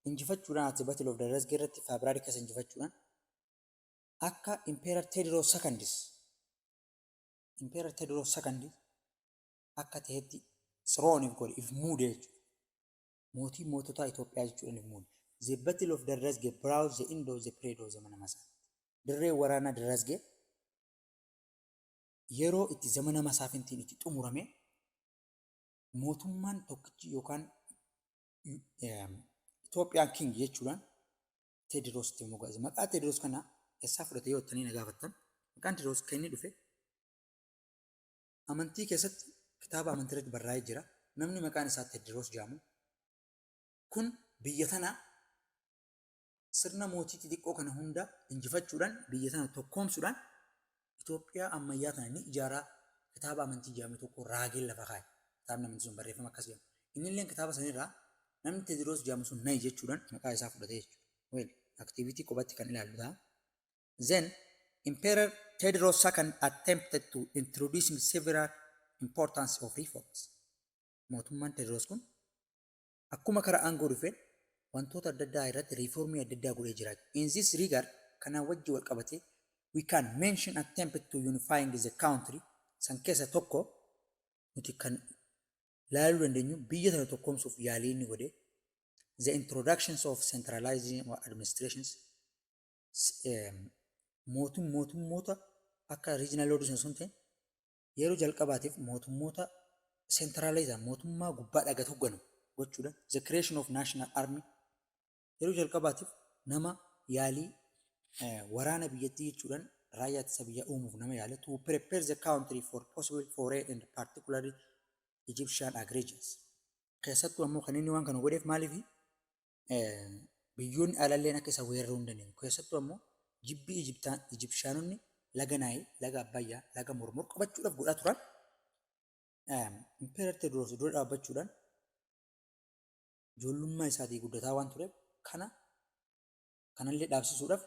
injifachuudhaan at the Battle of Darrazge irratti February keessa injifachuudhaan akka Impeerar Tewodros II akka ta'etti throne godhe if muude jechuudha. Mootii moototaa Itoophiyaa jechuudhaan if muude. The Battle of Darrazge brought the end of the period of the Manamasan. Dirree waraanaa Darrazge yeroo itti zamana masaafintiin itti xumurame mootummaan tokkichi yookaan Ethiopian king jechuudhaan Tewodros itti moggaase. Maqaa Tewodros kana eessaa fudhate yoo ta'anii na gaafattan maqaan Tewodros kan inni dhufe amantii keessatti kitaaba amantii irratti barraa'ee jira. Namni maqaan isaa Tewodros jedhamu kun biyya tana sirna mootii xixiqqoo kana hunda injifachuudhaan biyya tana tokkoomsuudhaan Itoophiyaa ammayyaa tana ni ijaaraa kitaaba amantii jedhamu tokko raagee lafa kaa'e. Kitaabni amantii sun barreeffama akkas jedhamu. Inni illee kitaaba sanirraa namni Tewodros jedhamu sun nayi jechuudhaan maqaa isaa fudhatee jechuudha. Well, activity qubatti kan ilaallu ta'a. Then Emperor Tewodros II attempted to introducing several importance of reforms. Mootummaan Tewodros kun akkuma karaa aangoo dhufeen wantoota adda addaa irratti riifoormii adda addaa godhee jira. In this regard, kanaan wajji wal qabatee we can mention attempt to unifying the country san keessa tokko nuti kan laaluu dandeenyu biyya tana tokkoomsuuf yaalii inni godhe the introductions of centralization administrations mootummoota akka regional lords sun ta'e yeroo jalqabaatiif mootummoota centralization mootummaa gubbaa dhagatu hogganu gochuudha. The creation of national army yeroo jalqabaatiif nama yaalii waraana biyyattii jechuudhaan raayyaa ittisa biyyaa uumuuf nama yaale to prepare the country for possible foreign and particularly Egyptian aggressions. Keessattuu ammoo kan inni waan kana godheef maaliif biyyoonni alalleen akka isa weeraruu hin dandeenye. Keessattuu ammoo jibbii Egyptianonni laga Naayil, laga Abbayyaa, laga Mormor qabachuudhaaf godhaa turan. Impeerar Tewodros dura dhaabbachuudhaan ijoollummaa isaatii guddataa waan tureef kanallee dhaabsisuudhaaf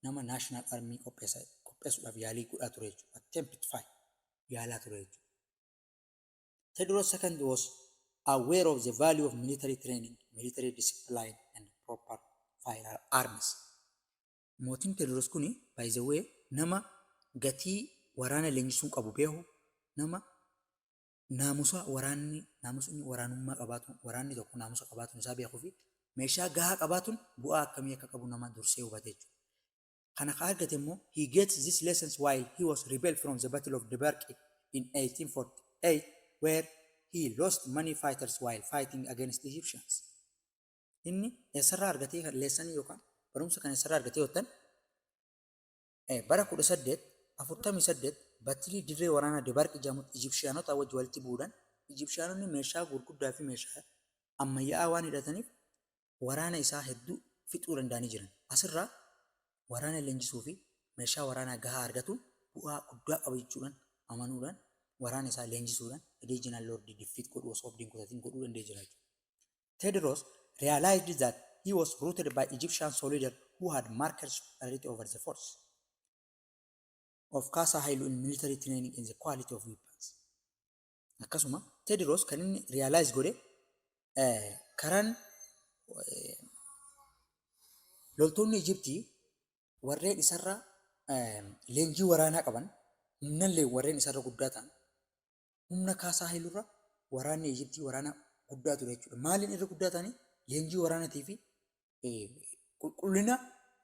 nama national army qopheessuudhaaf yaalii godhaa ture jechuudha. Attemptify yaalaa ture jechuudha. Tewodros II was aware of the value of military training, military discipline and proper firearms. Mootiin Tewodros kuni by the way nama gatii waraana leenjisuu qabu beeku, nama naamusa waraanummaa qabaatu, waraanni tokko naamusa qabaatuun isaa beekuu fi meeshaa gahaa qabaatuun bu'aa akkamii akka qabu nama dursee hubate jechuudha. Kana ka argate immoo he gets these lessons while he was rebelled from the Battle of Dorgommii in 1848 where he lost many fighters while fighting against the Egyptians. Inni eessarraa argatee leessanii yookaan barumsa kan eessarraa argatee yootan bara 1848 battilii dirree waraanaa Dorgommii jedhamutti Egyptianota wajji walitti bu'uudhaan Egyptianonni meeshaa gurguddaa fi meeshaa ammayyaa'aa waan hidhataniif waraana isaa hedduu fixuu danda'anii jiran. Asirraa waraana leenjisuu fi meeshaa waraanaa gahaa argatuun bu'aa guddaa qaba jechuudhaan amanuudhaan waraana isaa leenjisuudhaan regional lord defeat godhuu osoo abdiin kutatiin godhuu danda'ee jira jechuudha. Tewodros realized that he was rooted by Egyptian soldiers who had marked superiority over the force of Kasa Hailu in military training and the quality of weapons. Akkasuma Tewodros kan inni realize godhe karaan loltoonni Egyptii warreen isarra leenjii waraanaa qaban humnallee warreen isarra guddaa ta'an humna Kaasaa Haayilurra waraanni Egyptii waraana guddaa ture jechuudha. Maaliin irra guddaa ta'anii leenjii waraanaatii fi qulqullina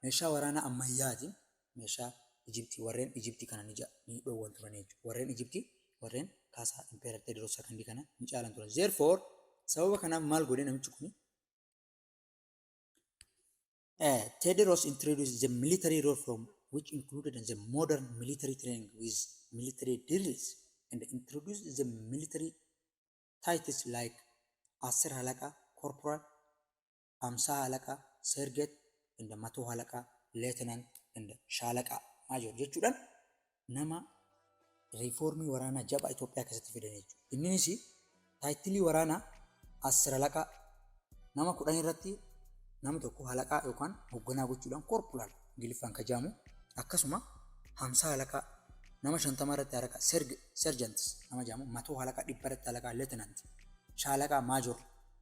meeshaa waraanaa ammayyaatiin meeshaa Egyptii warreen Egyptii kana ni dhoowwan turan jechuudha. Warreen Egyptii warreen Kaasaa Impeerar Tewodros II kana ni caalan turan. Therefore sababa kanaaf maal godhe namichi kuni Tewodros introduced the military role from which included the modern military training with military drills and introduced the military titles like Asir Halaka, Corporal, Amsa Halaka, Sergeant, and the Mato Halaka, Lieutenant, and Shalaka Major. Jechuudhaan nama reformii waraanaa jabaa Itoophiyaa keessatti fidan jechuudha. Innis taayitilii waraanaa Asir Halaka nama 10 irratti nama tokko halaqaa yookaan hoogganaa gochuudhaan corporal Ingiliffaan kajaamu akkasuma Hamsa halaqaa nama 50 irratti halaqaa sergeant nama jaamu Mato halaqaa 100 irratti halaqaa lieutenant shaalaqaa major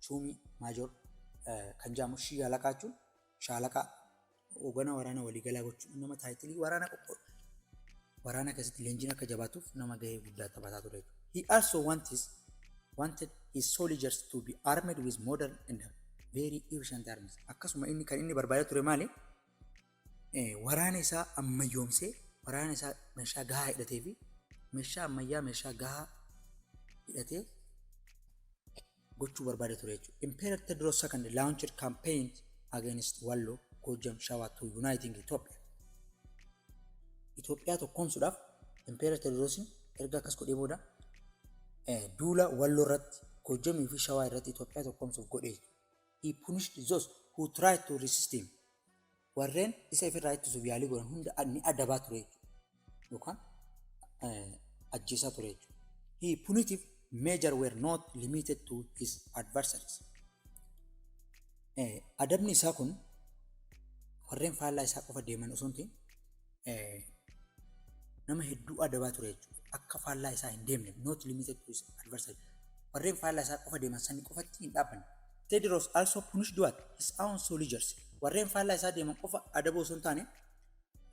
shuumii major kan jaamu shii halaqaa jechuun shaalaqaa hoogganaa waraana waliigalaa gochuudhaan nama taayitilii waraana keessatti leenjiin akka jabaatuuf nama gahee guddaa taphataa ture. He also wanted his soldiers to be armed with modern and very efficient armies. Akkasuma inni kan inni barbaada ture maali? Waraana isaa ammayyoomsee waraana isaa meeshaa gahaa hidhatee fi meeshaa ammayyaa meeshaa gahaa hidhatee gochuu barbaada ture jechuudha. Emperor Tewodros II launched campaigns against Wallo, Gojam, Shawa to uniting Ethiopia. Itoophiyaa tokkoomsuudhaaf Emperor Tewodros erga akkas godhee booda duula Walloo irratti Gojamii fi Shawaa irratti Itoophiyaa tokkoomsuuf godhee. He punished those who tried to resist him. Warreen isa ifirraa ittisuuf yaalii godhan hunda ni adabaa ture yookaan ajjeesaa ture jechuudha. His punitive measures were not limited to his adversaries. Adabni isaa kun warreen faallaa isaa qofa deeman osoo hin ta'in nama hedduu adabaa ture jechuudha. Akka faallaa isaa hin deemne, not limited to his adversary. Warreen faallaa isaa qofa deeman sanii qofatti hin dhaabbanne. Tewodros also punished what? His own soldiers. Warreen faallaa isaa deeman qofa adaboo osoo hin taane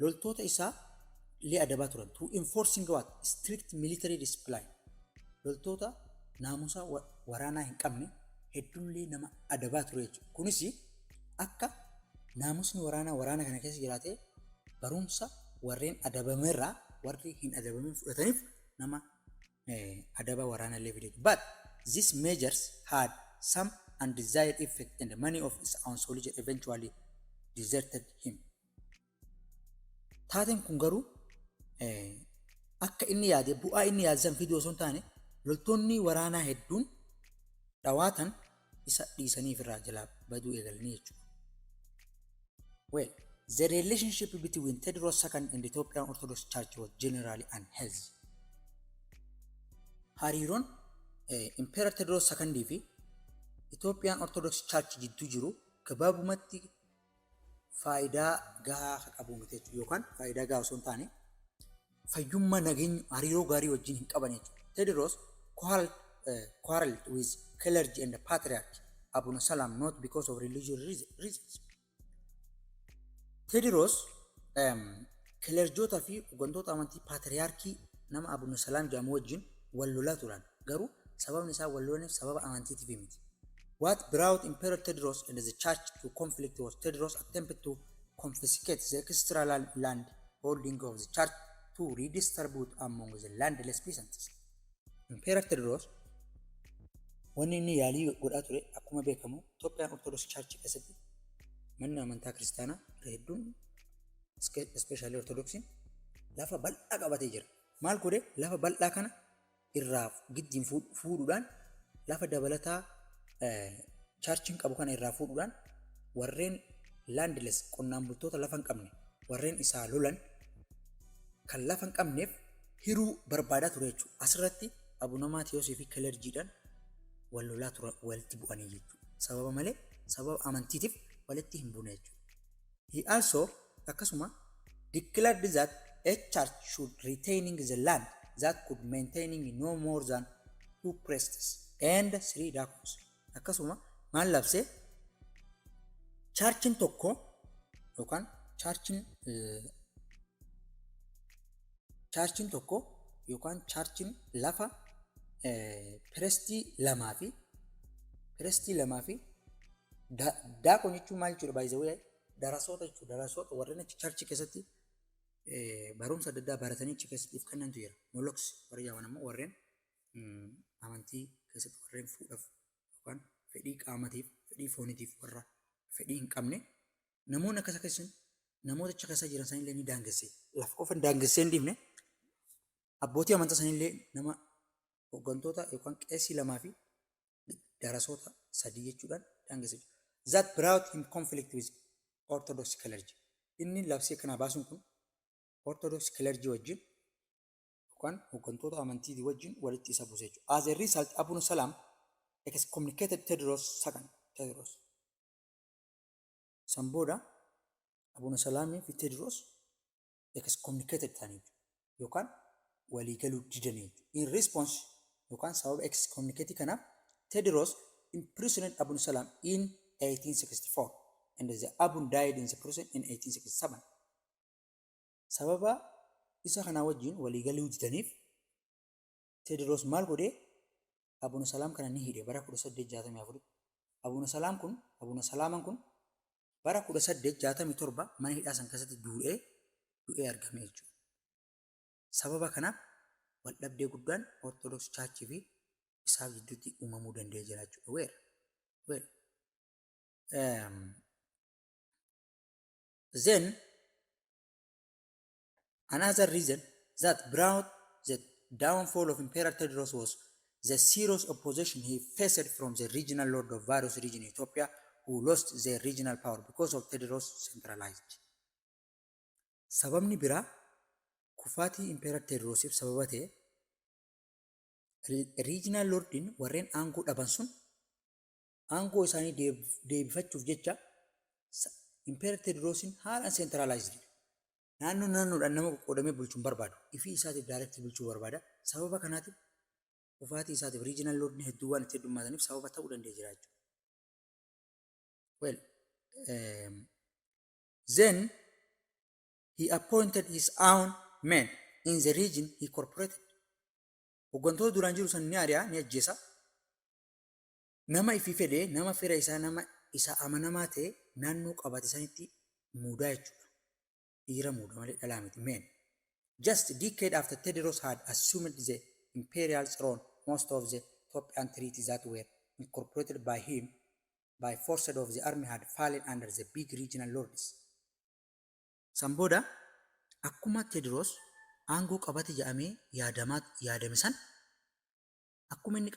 loltoota isaa illee adabaa turan. To enforcing what? Strict military discipline. Loltoota naamusa waraanaa hin qabne hedduullee nama adabaa ture jechuudha. Kunis akka naamusni waraana kana keessa jiraatee barumsa warreen adabameerraa warri hin adabamin fudhataniif nama adaba waraana illee fideetu. But these measures had some undesired effect and many of his own soldiers eventually deserted him. Taateen kun garuu akka inni yaade bu'aa inni yaadsan fiduu osoo hin taane loltoonni waraanaa hedduun dhawaatan isa dhiisaniif irraa jalaa baduu eegalanii jechuudha. Well, the relationship between Tewodros II and the Ethiopian Orthodox Church was generally unhealthy. Hariiroon Emperor Tewodros II fi Ethiopian Orthodox Church jidduu jiru gabaabumatti faayidaa gahaa qabu miti jechuudha yookaan faayidaa gahaa osoo hin taane fayyummaa nageenya hariiroo gaarii wajjin hin qaban jechuudha. Tewodros quarreled with clergy and the patriarch Abuna Salam not because of religious reasons. Tewodros clerjoota fi hooggantoota amantii patriarkii nama Abuna Salam jedhamu wajjin wal lolaa turan. Garuu sababni isaa wal lolaniif sababa amantiitiif miti. What brought Emperor Tewodros and the church to conflict was Tewodros attempted to confiscate the extra land holding of the church to redistribute among the landless peasants. Emperor Tewodros wanni inni yaalii godhaa ture akkuma beekamu Ethiopian Orthodox Church keessatti manni amantaa kiristaanaa hedduun especially Orthodoxiin lafa bal'aa qabatee jira. Maal godhe lafa bal'aa kana irraa giddiin fuudhuudhaan lafa dabalataa charchiin qabu kana irraa fuudhuudhaan warreen landless qonnaan bultoota lafa hin qabne warreen isaa lolan kan lafa hin qabneef hiruu barbaadaa ture jechuudha. Asirratti Abuna Maatiyos fi clergyidhaan wal lolaa ture walitti bu'anii jechuudha. Sababa malee sababa amantiitiif walitti hin buune jechuudha. He also akkasuma declared that a church should retaining the land that could maintaining no more than 2 priests and 3 diacons. Akkasuma maal labse charchiin tokko yookaan charchiin tokko yookaan charchiin lafa pirestii lamaa fi daakon jechuun maal jechuudha by the way darasoota jechuudha. Darasoota warreen achi charchii keessatti barumsa adda addaa baratanii achi keessatti kennantu jira. Moloks warri jaaman ammoo warreen amantii keessatti warreen fuudhaaf yookaan fedhii qaamatiif fedhii foonitiif warra fedhii hin qabne namoonni akkasa keessan namoota achi keessa jiran sanillee ni daangessee lafa qofa daangessee hin dhiifne abbootii amantaa sanillee nama hooggantoota yookaan qeesii lamaa fi darasoota 3 jechuudhaan daangessee jira. That brought him conflict with Orthodox clergy. Inni labsee kana baasuun kun Orthodox clergy wajjin yookaan hooggantoota amantii wajjin walitti isa buuse jechuudha. As a result, Abuna Salam excommunicated Tewodros II. Tewodros. Samboda Abuna Salamii fi Tewodros excommunicated ta'anii yookaan waliigaluu didanii. In response yookaan sababa excommunicate kanaaf Tewodros imprisoned Abuna Salam in 1864 and the Abun died in the prison in 1867. Sababa isa kana wajjin waliigaluu didaniif Tewodros maal godhee Abuna Salam kana ni hidhe bara 1864. Abuna Salaman kun bara 1867 mana hidhaa san keessatti du'ee argame jechuudha. Sababa kanaaf waldhabdee guddaan Orthodox Church fi isaa gidduutti uumamuu danda'ee jira jechuudha. Then another reason that brought the downfall of Emperor Tewodros was the serious opposition he faced from the regional lord of various regions in Ethiopia who lost their regional power because of Tewodros centralized. Sababni biraa kufaatii Emperor Tewodrosiif sababa ta'e regional lordin warreen aangoo dhaban sun aangoo isaanii deebifachuuf jecha Emperor Tewodrosin haalaan centralized naannoodhaan nama qoqqoodamee bulchuun barbaadu. Ifii isaatiif daayirektii bulchuu barbaada. Sababa kanaatiif ofaatii isaatiif riijinaal loordii hedduu waan itti heddummaataniif sababa ta'uu danda'e jira jechuudha. Well, then he appointed his own men in the region he incorporated. Hooggantoota duraan jiru san ni ari'a ni ajjeesa. Nama ifii fedhee nama fira isaa nama isa amanamaa ta'e naannoo qabate sanitti muudaa jechuudha. Dhiira muuda malee dhalaa miti men. Just a decade after Tewodros had assumed the imperial throne, most of the Ethiopian treaties that were incorporated by him by forces of the army had fallen under the big regional lords. Samboda akkuma Tewodros aangoo qabate jedhamee yaadame san akkuma inni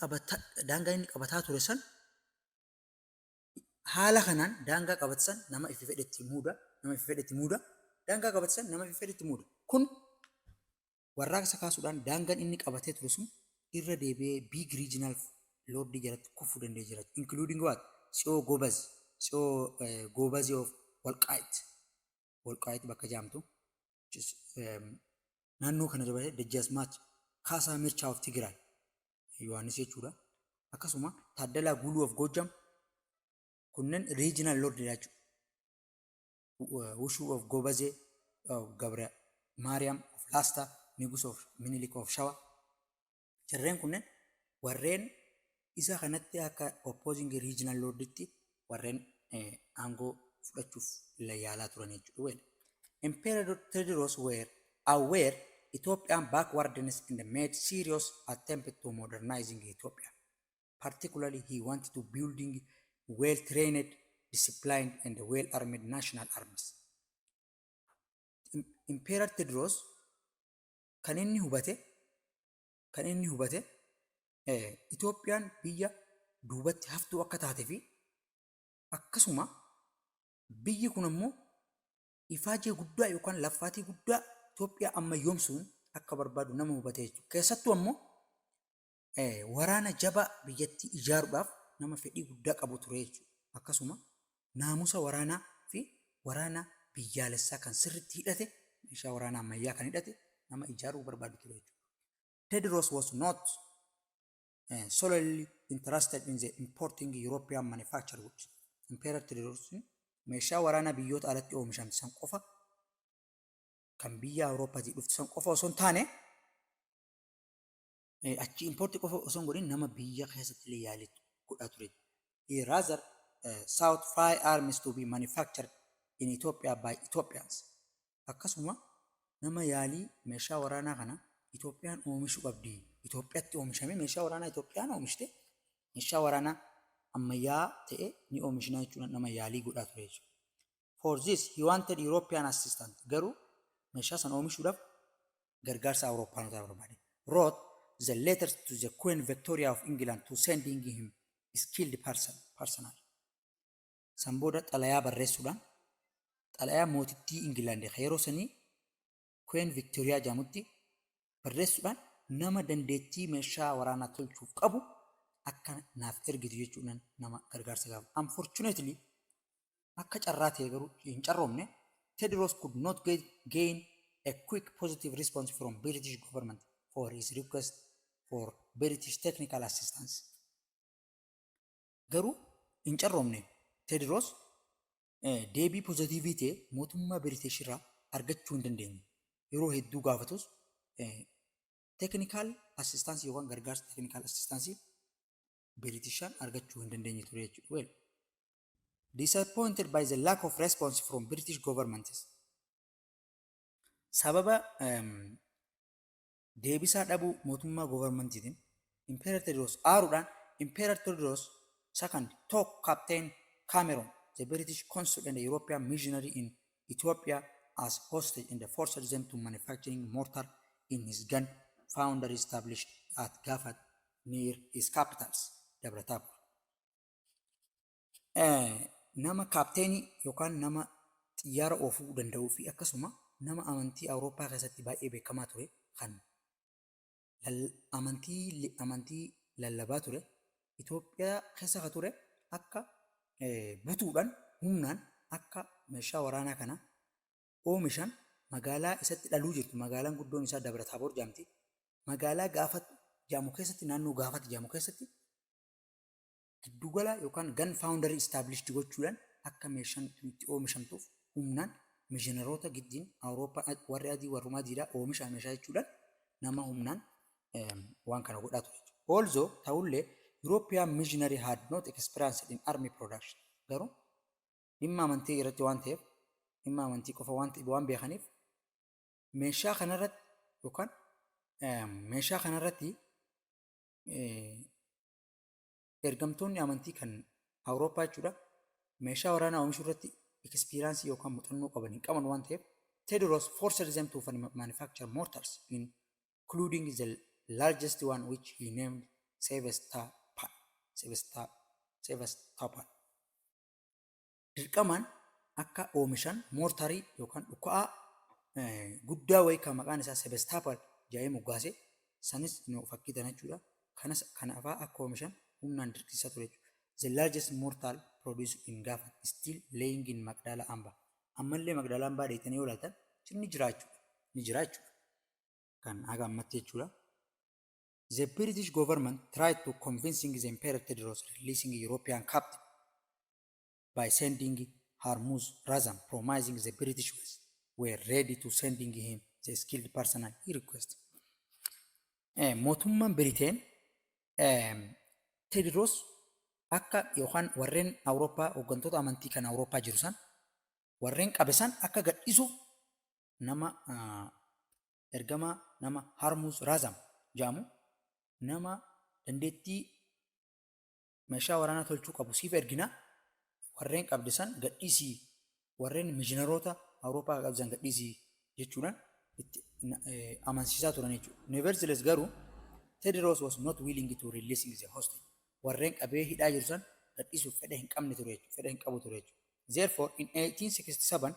daangaa inni qabataa ture san haala kanaan daangaa qabate san nama ifi fedhetti muuda daangaa qabate san nama ifi fedhetti muuda. Kun warraaqsa kaasuudhaan daangaan inni qabatee ture sun irra deebi'ee big regional lordii jalatti kufuu danda'ee jira. Including what? Goobazii of Walqaayit bakka jaamtu. Naannoo kana dabalatee Dajjaasmaach Kaasaa Mirchaa of Tigraay Yohannis jechuudha. Akkasuma Taaddalaa Guuluu of Goojjam kunneen regional lordii jechuudha. Wushuu of Goobazee of Gabra Maariyaam of Laastaa Nigus of Minilik of Shawa. Jarreen kunneen warreen isa kanatti akka opposing regional lorditti warreen aangoo fudhachuuf yaalaa turan jechuudha. Well, Emperor Tewodros were aware Ethiopian backwardness and made serious attempt to modernizing Ethiopia. Particularly, he wanted to building well-trained, disciplined, and well-armed national armies. Emperor Tewodros kan inni hubate Itoophiyaan biyya duubatti haftuu akka taatee fi akkasuma biyyi kun ammoo ifaajee guddaa yookaan laffaatii guddaa Itoophiyaa ammayyoomsuun akka barbaadu nama hubate jechuudha. Keessattuu ammoo waraana jabaa biyyattii ijaaruudhaaf nama fedhii guddaa qabu ture jechuudha. Akkasuma naamusa waraanaa fi waraana biyyaalessaa kan sirriitti hidhate meeshaa waraanaa ammayyaa kan hidhate nama ijaaruu barbaadu ture jechuudha. Tewodros was not solely interested in the importing European manufactured goods. Emperor Tewodros meeshaa waraanaa biyyoota alatti oomishan san qofa kan biyya Awurooppaatii dhuftu san qofa osoo hin taane achi importi qofa osoo hin godhin nama biyya keessatti illee yaalii godhaa ture. He rather sought firearms to be manufactured in Ethiopia by Ethiopians. Akkasuma nama yaalii meeshaa waraanaa kana Itoophiyaan oomishuu qabdi. Itoophiyaatti oomishamee meeshaa waraanaa Itoophiyaan oomishte meeshaa waraanaa ammayyaa ta'e ni oomishnaa jechuudha nama yaalii godhaa ture jechuudha. For this he wanted European assistance. Garuu meeshaa sana oomishuudhaaf gargaarsa Awurooppanotaa barbaade. Wrote the letters to the Queen Victoria of England to sending him skilled personnel. San booda xalayaa barreessuudhaan xalayaa mootittii Ingilaand yeroo sanii Queen Victoria jedhamutti barreessuudhaan nama dandeettii meeshaa waraanaa tolchuuf qabu akka naaf ergitu jechuudhaan nama gargaarsa gaafate. Unfortunately akka carraa ta'e garuu hin carroomne Tewodros could not gain a quick positive response from British government for his request for British technical assistance. Garuu hin carroomne Tewodros deebii pozitiivii ta'e mootummaa British irraa argachuu hin dandeenye. Yeroo hedduu gaafatus technical assistance yookaan gargaarsa technical assistance Britishaan argachuu hin dandeenye ture jechuudha. Well, disappointed by the lack of response from British governments. Sababa deebisaa dhabuu mootummaa governmentiitiin Emperor Tewodros aaruudhaan Emperor Tewodros II took Captain Cameron, the British consul and the European missionary in Ethiopia as hostage and forced them to manufacturing mortar in his gun foundry established at Gafat near his capitals, Dabratapur. Nama kaapteenii yookaan nama xiyyaara oofuu danda'uu fi akkasuma nama amantii Awurooppaa keessatti baay'ee beekamaa ture kan amantii lallabaa ture Itoophiyaa keessa ka ture akka butuudhaan humnaan akka meeshaa waraanaa kana oomishan magaalaa isatti dhaluu jirtu magaalaan guddoon isaa Dabra Taaboor jedhamti. Magaalaa gaafat jaamu keessatti naannoo gaafat jaamu keessatti giddugala yookaan gan faawundarii istaabilishd gochuudhaan akka meeshaan itti oomishamtuuf humnaan mishiinaroota giddiin Awurooppaa warri adii warruma adiidhaa oomisha meeshaa jechuudhaan nama humnaan waan kana godhaa ture. Also ta'ullee European missionary had not experienced in army production. Garuu dhimma amantii irratti waan ta'eef dhimma amantii qofa waan beekaniif meeshaa kanarratti yookaan meeshaa kanarratti ergamtoonni amantii kan Awurooppaa jechuudha meeshaa waraanaa oomishuu irratti experience yookaan muuxannoo qaban waan ta'eef Tewodros forced them to manufacture mortars including the largest one which he named Sevastopol. Dirqamaan akka oomishan moortarii yookaan dhuka'aa guddaa wayii kan maqaan isaa Sevastopol jedhamee moggaase sanis fakkii tana jechuudha. Kanaafaa akka oomishan humnaan dirqisiisaa ture jechuudha. The largest mortar produced in Gafat is still laying in Magdala Amba. Ammallee Magdala Amba deetanii yoo ilaaltan ni jira jechuudha. Kan haga ammatti jechuudha. The British government tried to convincing the Emperor Tewodros releasing European captive by sending Hormuz Razam, promising the British were ready to sending him the skilled personnel he requested. Mootummaan Biriteen Tewodros akka yookaan warreen Awurooppaa hooggantoota amantii kan Awurooppaa jiru san warreen qabesan akka gadhiisuuf nama ergama nama Hormuz Razam jedhamu nama dandeettii meeshaa waraanaa tolchuu qabu siif ergina warreen qabdisan gadhiisii warreen mishiinaroota Awurooppaa qabdisan gadhiisii jechuudhaan itti amansiisaa turan jechuudha. Nevertheless garuu Tewodros was not willing to release the hostage. Warreen qabee hidhaa jiru san gadhiisuuf fedha hin qabne ture jechuudha. Fedha hin qabu ture jechuudha. Therefore in 1867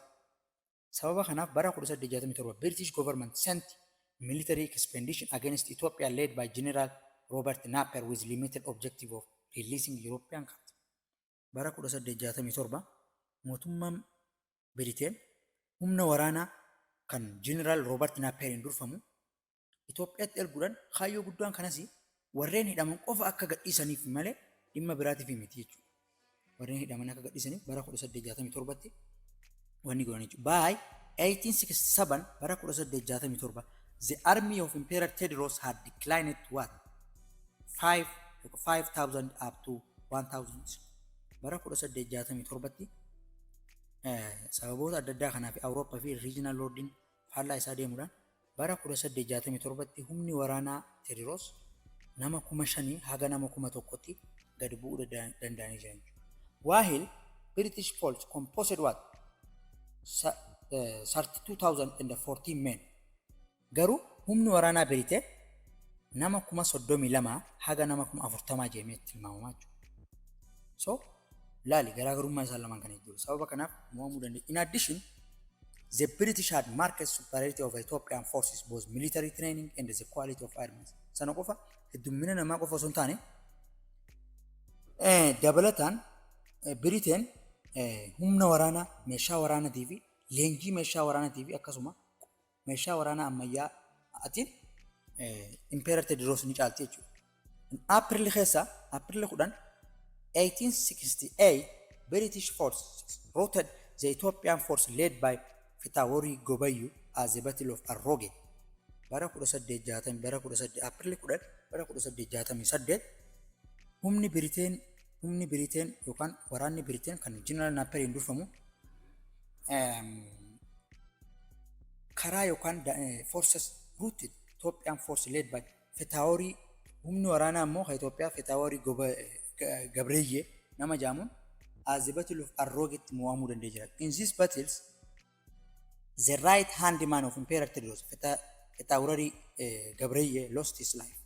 sababa kanaaf bara 1867 British government sent military expedition against Ethiopia led by General Robert Napier with limited objective of releasing European captives. Bara 1867 mootummaan Biriteen humna waraanaa kan General Robert Napierin durfamu Itoophiyaatti erguudhaan kaayyoo guddaan kanas warreen hidhaman qofa akka gadhiisaniif malee dhimma biraatiif miti jechuudha. Warreen hidhaman akka gadhiisaniif bara 1867tti wanni godhan jechuudha. By 1867 bara 1867 the army of Emperor Tewodros had declined to what? 5,000 up to 1,000. Bara 1867tti sababoota adda addaa kanaaf Awurooppaa fi regional lordin faallaa isaa deemuudhaan bara 1867tti humni waraanaa Tewodros nama 5,000 haga nama 1,000tti gad bu'uu danda'anii jiran. While British force composed what? 32,014 men. Garuu humni waraanaa Biriteen nama 32,000 haga nama 40,000 jedhamee tilmaamamaa jechuudha. So laali garaagarummaa isaan lamaan kan jiru. Sababa kanaaf mo'amuu dandeenya. In addition, the British had marked superiority of Ethiopian forces, both military training and the quality of armies. Sana qofa heddummina namaa qofa osoo hin taane dabalataan Biriteen humna waraanaa meeshaa waraanaatii fi leenjii meeshaa waraanaatii fi akkasuma meeshaa waraanaa ammayyaa atiin Emperor Tewodros ni caalti jechuudha. April 10 1868 British forces routed the Ethiopian force led by Fitawori Gobayyu at the Battle of Arroge. Bara 1860 bara 18 April 10 bara 1868 humni Biriteen yookaan waraanni Biriteen kan General Napierin durfamu karaa yookaan forces routed Ethiopian force led by Fitawori humni waraanaa immoo kan Itoophiyaa Fitawori Gabreeyye nama jaamuun as the Battle of Arrogetti mo'amuu danda'ee jira. In these battles the right hand man of Emperor Tewodros Fitawori Gabreeyye lost his life.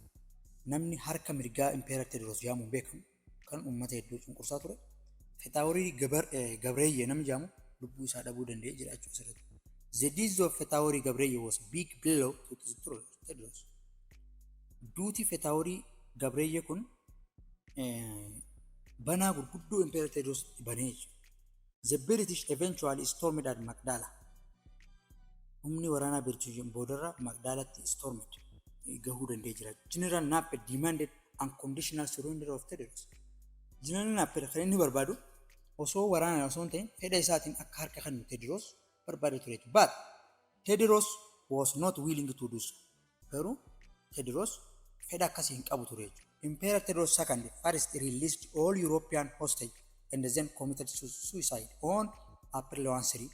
Namni harka mirgaa Emperor Tewodros jaamuun beekamu kan uummata hedduu cunqursaa ture. Fitawori Gabreeyye nama jaamu lubbuu isaa dhabuu danda'ee jira jechuudha. The death of Fitawori Gabreeyye was big blow to Tewodros. Duuti Fitawori Gabreeyye kun banaa gurguddoo Emperor Tewodros banee jechuudha. The British eventually stormed at Magdala. humni waraanaa Biritiishiin boodarra Magdaalatti stormed gahuu danda'ee jira. General Napier demanded unconditional surrender of Tewodros. General Napier kan inni barbaadu osoo waraanaan osoo hin ta'in fedha isaatiin akka harka kennu Tewodros barbaadee ture. But Tewodros was not willing to do so. Garuu Tewodros fedha akkasii hin qabu ture. Emperor Tewodros II first released all European hostages and then committed suicide on April 13,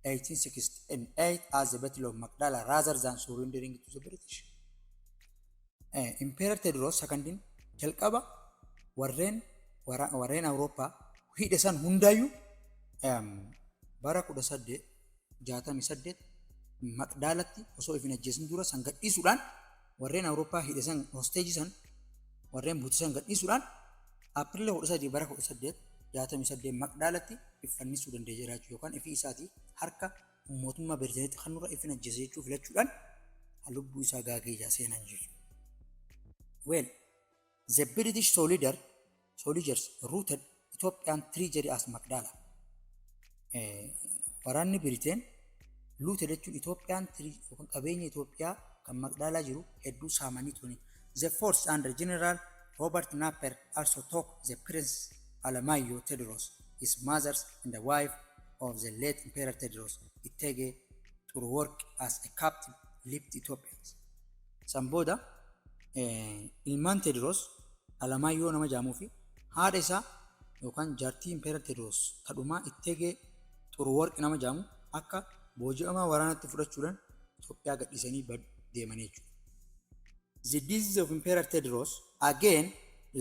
1868 as the Battle of Magdala rather than surrendering to the British. Emperor Tewodros II jalqaba warreen Awurooppaa hidhe san hundaayyuu bara 1868 Magdaalatti osoo ifin ajjeesin dura san gadhiisuudhaan warreen Awurooppaa hidhe san hosteejii san warreen buutisan gadhiisuudhaan April 13 bara 1868 Magdaalatti iffannisuu danda'ee jiraachuu yookaan ifii isaatii harka mootummaa Biriiteenitti kan nurra ifin ajjeesee jechuu filachuudhaan lubbuu isaa gaagee ijaa seenan jiru. Well, the British soldiers routed Ethiopian treasury as Magdala. Waraanni Biriteen looted jechuun Ethiopian treasury qabeenya Itoophiyaa kan Magdaalaa jiru hedduu saamanii turani. The force under General Robert Napier also took the Prince Alamaayyo Tewodros, his mother and the wife of the late Emperor Tewodros, Itege, to work as a captive left Ethiopians. Sambooda ilmaan Tewodros Alamaayyo nama jaamuu fi haadha isaa yookaan jaartii Emperor Tewodros kadhumaa Itege Xuruwarq nama jaamu akka booji'amaa waraanatti fudhachuudhaan Itoophiyaa gadhiisanii deemanii jechuudha. The disease of Emperor Tewodros again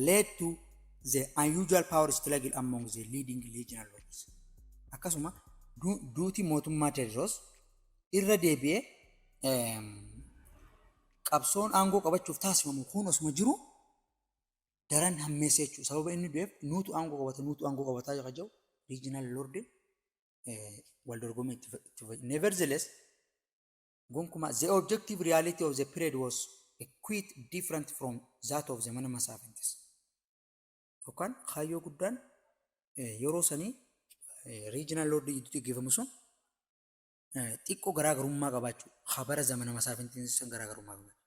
led to the unusual power struggle among the leading regional lords. Akkasuma duuti mootummaa Tewodros irra deebi'ee qabsoon aangoo qabachuuf taasifamu kun osuma jiru daran hammeessee jechuudha. Sababa inni du'eef nuutu aangoo qabataa jira jiru regional lord wal dorgommii itti fayyadamu. Nevertheless, gonkuma the objective reality of the period was quite different from that of the Manama Safintis. Yookaan kaayyoo guddaan yeroo sanii regional lord gidduutti geeffamu sun xiqqoo garaagarummaa qabaachuu habara zamana Masaafintis san garaagarummaa qabaachuu.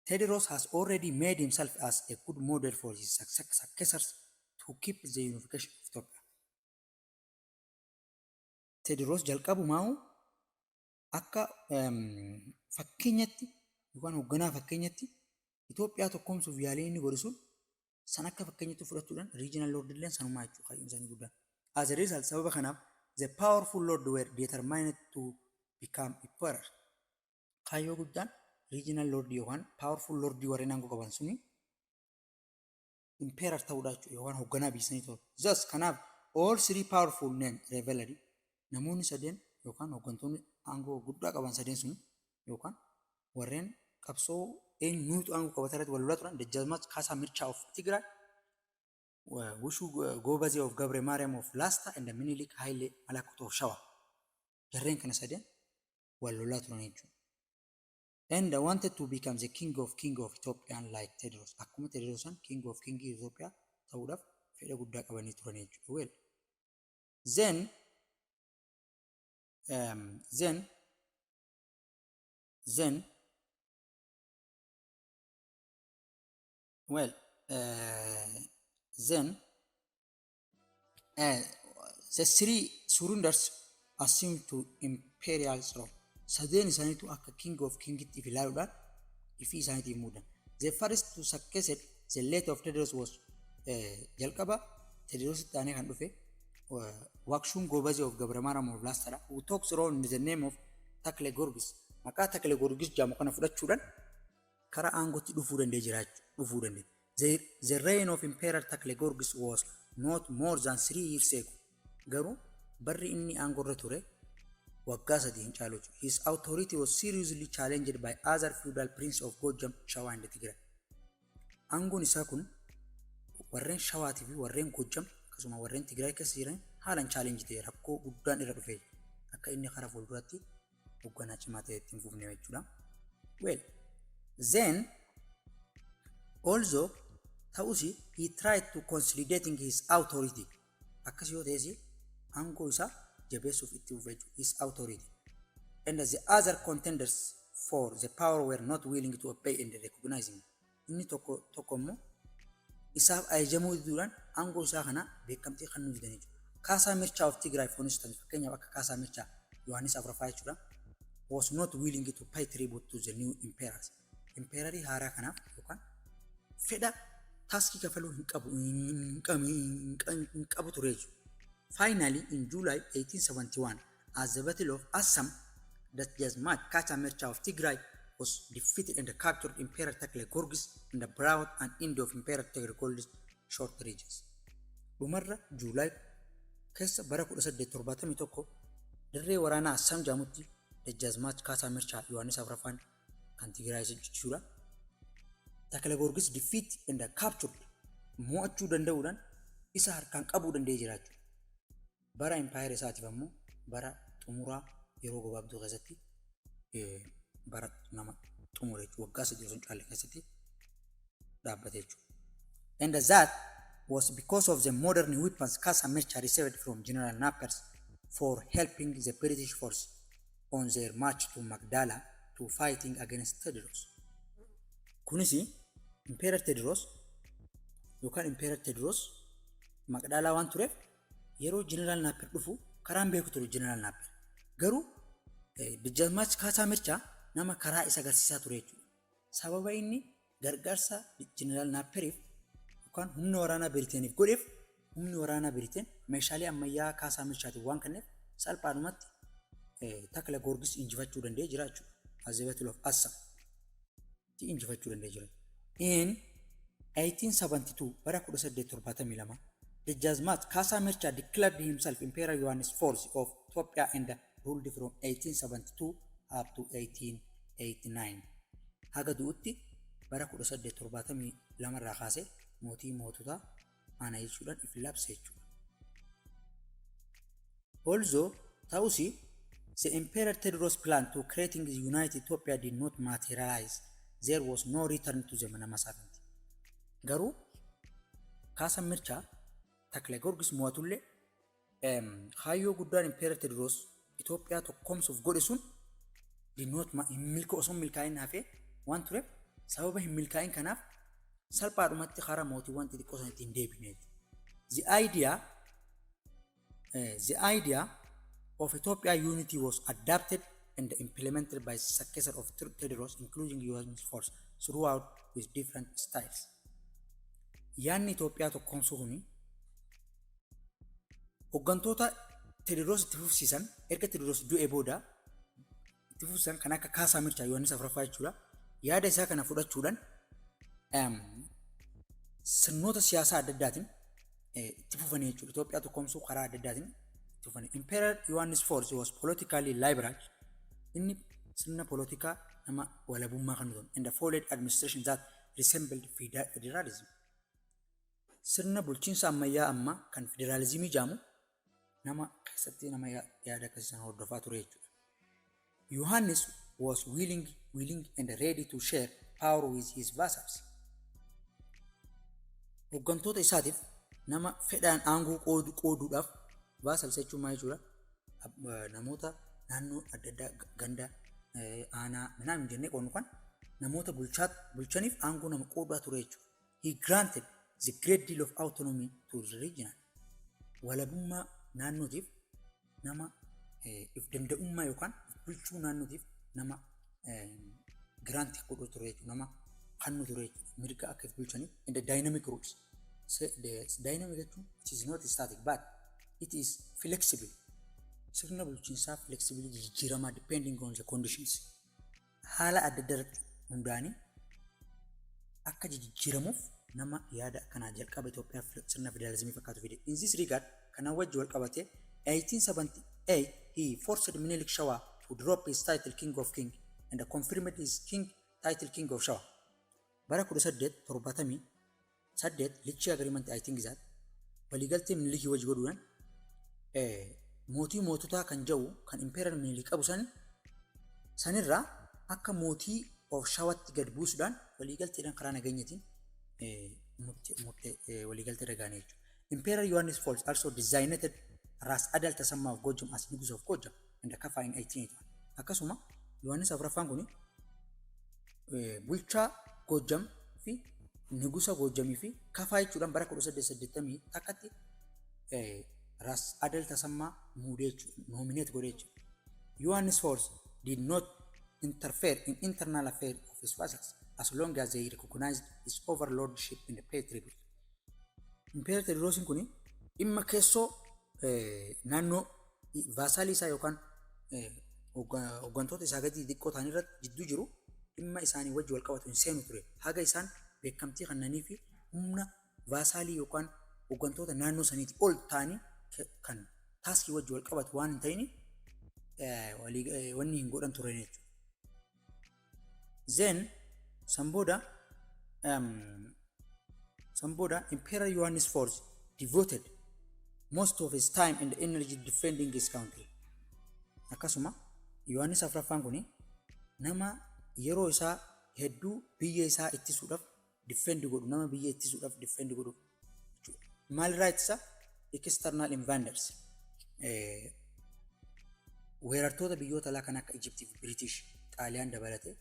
Tewodros has already made himself as a good model for his successors to keep the unification of Ethiopia. Tewodros jalqabumaa akka fakkeenyatti yookaan hoogganaa fakkeenyatti Itoophiyaa tokkoomsuuf yaalii inni godhu sun san akka fakkeenyatti fudhachuudhaan regional lord illeen sanumaa jechuudha kaayyoo isaanii guddaan. As a result, sababa kanaaf the powerful lord were determined to become emperor. Kaayyoo guddaan regional lord yookaan powerful lord warreen aangoo qaban suni emperor ta'uudhaa jechuudha yookaan hoogganaa biyyanii ta'u. Thus kanaaf all three powerful men rivalry namoonni sadeen yookaan hooggantoonni aangoo guddaa qaban sadeen sun yookaan warreen qabsoo eenyuutu aangoo qabataa irratti wal lolaa turan Dajjazmaach Kaasaa Mirchaa of Tigraay, Wushuu Goobazee of Gabre Maariyaam of Laasta and Minilik Haile Malakut of Shawa. Jarreen kana sadeen wal lolaa turan jechuudha. And wanted to become the king of Ethiopia like Tewodros. Akkuma Tewodros san king of Ethiopia ta'uudhaaf fedha guddaa qabanii turan jechuudha. Well, the three surrenders assumed to imperial throne. Sadeen isaaniitu akka king of itti ilaaluudhaan ifii isaaniitiif muudan. The first to succeed the late of Tewodros was jalqaba Tewodros itti aanee kan dhufe Wushuu Goobazee of Gabre Maariyaam of Laastadha. Who took throne in the name of Takle Gorgis. Maqaa Takle Gorgis jedhamu kana fudhachuudhaan karaa aangootti dhufuu danda'e. The reign of Emperor Takle Gorgis was not more than 3 years ago. Garuu barri inni aangorra ture waggaa 3 hin caalu. His authority was seriously challenged by other feudal princes of Gojam, Shawa and Tigray. Aangoon isaa kun warreen Shawaatii fi warreen Gojam akkasuma warreen Tigray keessa jiran haalaan challenge ta'e rakkoo guddaan irra dhufe akka inni karaa fuulduraatti hoogganaa cimaa ta'e ittiin fufne jechuudha. Well, then also ta'us he tried to consolidating his authority. Akkas yoo ta'es aangoo isaa jabeessuuf itti fufee his authority. and the other contenders for the power were not willing to obey and recognize him. Inni tokkommo isaaf ajajamuu diduudhaan aangoo isaa kana beekamtii kennuu didanii jiru. Kaasaa Mirchaa of Tigray for instance fakkeenyaaf akka Kaasaa Mirchaa Yohannis IV jechuudha was not willing to pay tribute to the new emperors. Emperorii haaraa kanaaf yookaan fedha taskii kafaluu hin qabu ture jechuudha. Finally, in July 1871, as the Battle of Assam, that Jasmat Kacha Mirchaa of Tigray was defeated and captured Emperor Takle Gorgis and brought an end of Emperor Takle Gorgis short regions. Dhumarra July keessa bara 1871 dirree waraanaa Assam jaamutti Jasmat Kacha Mirchaa Yohannis IV kan Tigray jechuudha. Takle Gorgis defeat and captured mo'achuu danda'uudhaan isa harkaan qabuu danda'ee jiraachuu. Bara empire isaatiif ammoo bara xumuraa yeroo gabaabduu keessatti bara nama xumure waggaa 3 caalee keessatti dhaabbate jechuudha. And that was because of the modern weapons Kasa Mirchaa received from General Napier for helping the British force on their march to Magdala to fighting against Tewodros. Kunis Emperor Tewodros yookaan Emperor Tewodros Magdala waan tureef yeroo General Napier dhufu karaan beeku ture General Napier. Garuu Jasmat Kacha Mirchaa nama karaa isa agarsiisaa ture jechuudha. Sababa inni gargaarsa General Napieriif yookaan humna waraanaa Biriteeniif godheef humni waraanaa Biriteen meeshaalee ammayyaa Kacha Mirchaatiin waan kenneef salphaadhumatti Takle Gorgis injifachuu danda'ee jira jechuudha. As the Battle of Assam injifachuu danda'ee jira. In 1872 bara 1872 the Jasmat Kacha Mirchaa declared himself Emperor Yohannis IV of Ethiopia and ruled from 1872 up to 1889. Haga du'utti bara 1872 irraa kaasee mootii moototaa ana jechuudhaan if labse jechuudha. Also, ta'usi the Emperor Tewodros' plan to creating the united Ethiopia did not materialize. There was no return to the nama sovereignty. Garuu Kacha Mirchaa Takle Gorgis mo'atullee kaayyoo guddaan Emperor Tewodros Itoophiyaa tokkomsuuf godhe sun osoo milkaa'in hafee waan tureef sababa hin milkaa'in kanaaf salphaadhumatti karaa mootiiwwan xixiqqoo sanitti hin deebine. The idea of Ethiopia unity was adapted and implemented by successor of Tewodros, including Yohannis IV, throughout with different styles. Yaanni Itoophiyaa tokkomsuu kuni hooggantoota Tewodros itti fufsiisan erga Tewodros du'ee booda itti fufsiisan kan akka Kacha Mirchaa Yohannis IV jechuudha. Yaada isaa kana fudhachuudhaan sirnoota siyaasaa adda addaatiin itti fufanii jechuudha. Itoophiyaa tokkomsuu karaa adda addaatiin itti fufanii. Emperor Yohannis IV was politically liberal. Inni sirna poolitikaa nama walabummaa kan ta'u and followed administration that resembled federalism. Sirna bulchiinsa ammayyaa amma kan federalizimii jaamu nama keessatti nama yaada akkasiisan hordofaa ture jechuudha. Yohannis was willing and ready to share power with his vassals. Hooggantoota isaatiif nama fedhaan aangoo qooduudhaaf vassals jechuun maal jechuudha? Namoota naannoo adda addaa ganda aanaa midhaan jennee qoonnu kan namoota bulchaniif aangoo nama qoodaa ture jechuudha. He granted the great deal of autonomy to the region. Walabummaa naannootiif nama if danda'ummaa yookaan bulchuu naannootiif nama grant godhu ture jechuudha. Nama hannu ture jechuudha. Mirga akka bulchaniif and the dynamic rules. The dynamic jechuun it is not static but it is flexible. Sirna bulchiinsaa flexible jijjiiramaa depending on the conditions. Haala adda addaatti hundaanii akka jijjiiramuuf nama yaada kanaa jalqaba Itoophiyaa sirna federalizimii fakkaatu fide. In this regard, kana wajji wal qabatee 1878 he forced Minilik II to drop his title King of King and confirmed his title King of Shawa. Bara 1878 lichi agreement I think that waliigaltee Minilikii wajji godhuudhaan mootii moototaa kan jedhu kan Emperor Minilik qabu sanirraa akka mootii of Shawatti gad buusuudhaan waliigalteedhaan karaa nageenyatiin waliigaltee ragaanee jechuudha. Emperor Yohannis IV also designated Ras Adal Tasammaa of Gojam as Nugus of Gojam and Kafa in 1881. Akkasuma Yohannis Afuraffaan kun bulchaa Goojjam fi Nigusa Goojjamii fi Kafaa jechuudhaan bara 1880 takkatti Ras Adel Tasammaa muudee nominate godhee jechuudha. Yohannis IV did not interfere in internal affairs of his vassals as long as they recognized his overlordship in the paid tribute. Imperator Tewodros kun dhimma keessoo naannoo vaasaalii isaa yookaan hooggantoota isaa gadi xiqqoo ta'an irratti jidduu jiru dhimma isaanii wajji wal qabatu hin seenu ture. Haga isaan beekamtii kannanii fi humna vaasaalii yookaan hooggantoota naannoo saniitii ol ta'anii kan taaskii wajji wal qabatu waan hin ta'in wanni hin godhan turan jechuudha. Then Samboda Emperor Yohannis IV devoted most of his time and energy defending his country. Akkasuma Yohannis Afuraffaan kun nama yeroo isaa hedduu biyya isaa ittisuudhaaf defend godhu nama biyya ittisuudhaaf defend godhu. Maal rights external invaders weerartoota biyyoota alaa kan akka Egypt fi British Xaaliyaan dabalatee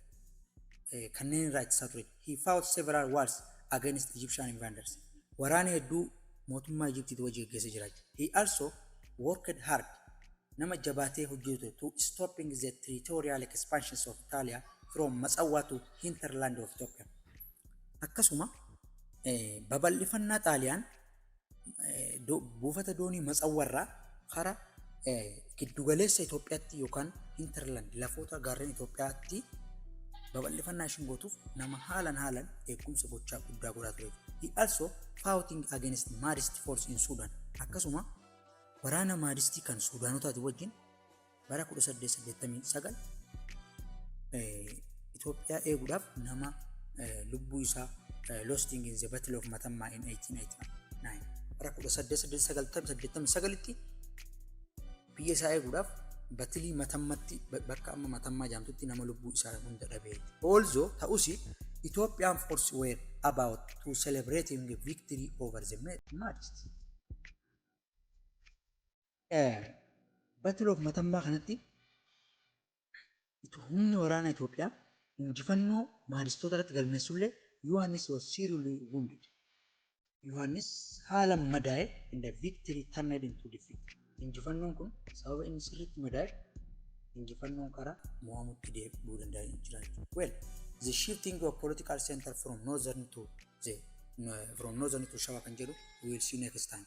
kanneen rights isaa ture. He fought several wars against Egyptian invaders. Waraana hedduu mootummaa Egyptiitti wajji geggeessee jira. He also worked hard nama jabaatee hojjetu to stopping the territorial expansions of Italia from Matsawwa to hinterland of Ethiopia. Akkasuma babal'ifannaa Xaaliyaan buufata doonii Matsawwarraa karaa giddugaleessa Itoophiyaatti yookaan hinterland lafoota gaarreen Itoophiyaatti babal'ifannaa ishiin gootuuf nama haalan eegumsa gochaa guddaa godhaa ture. He also fighting against Mahdist force in Sudan. Akkasuma waraana Mahdistii kan Sudaanotaati wajjin bara 1889 Itoophiyaa eeguudhaaf nama lubbuu isaa losing in the Battle of Mootummaa in 1889. Bara 1889tti biyya isaa eeguudhaaf batilii Mootummatti bakka amma Mootummaa jaamtutti nama lubbuu isaa hunda dhabee. Also ta'usi Ethiopian force were about to celebrating the victory over the Mahdist. Battle of Mootummaa kanatti humni waraana Itoophiyaa injifannoo Mahdistoota irratti galmeessullee Yohannis was seriously wounded. Yohannis haala madaa'e and the victory turned into defeat. Injifannoon kun sababa inni sirriitti madaa'e injifannoon karaa mo'amutti deebi'uu danda'a jira. Well, the shifting of political center from northern to Shawaa kan jedhu we will see next time.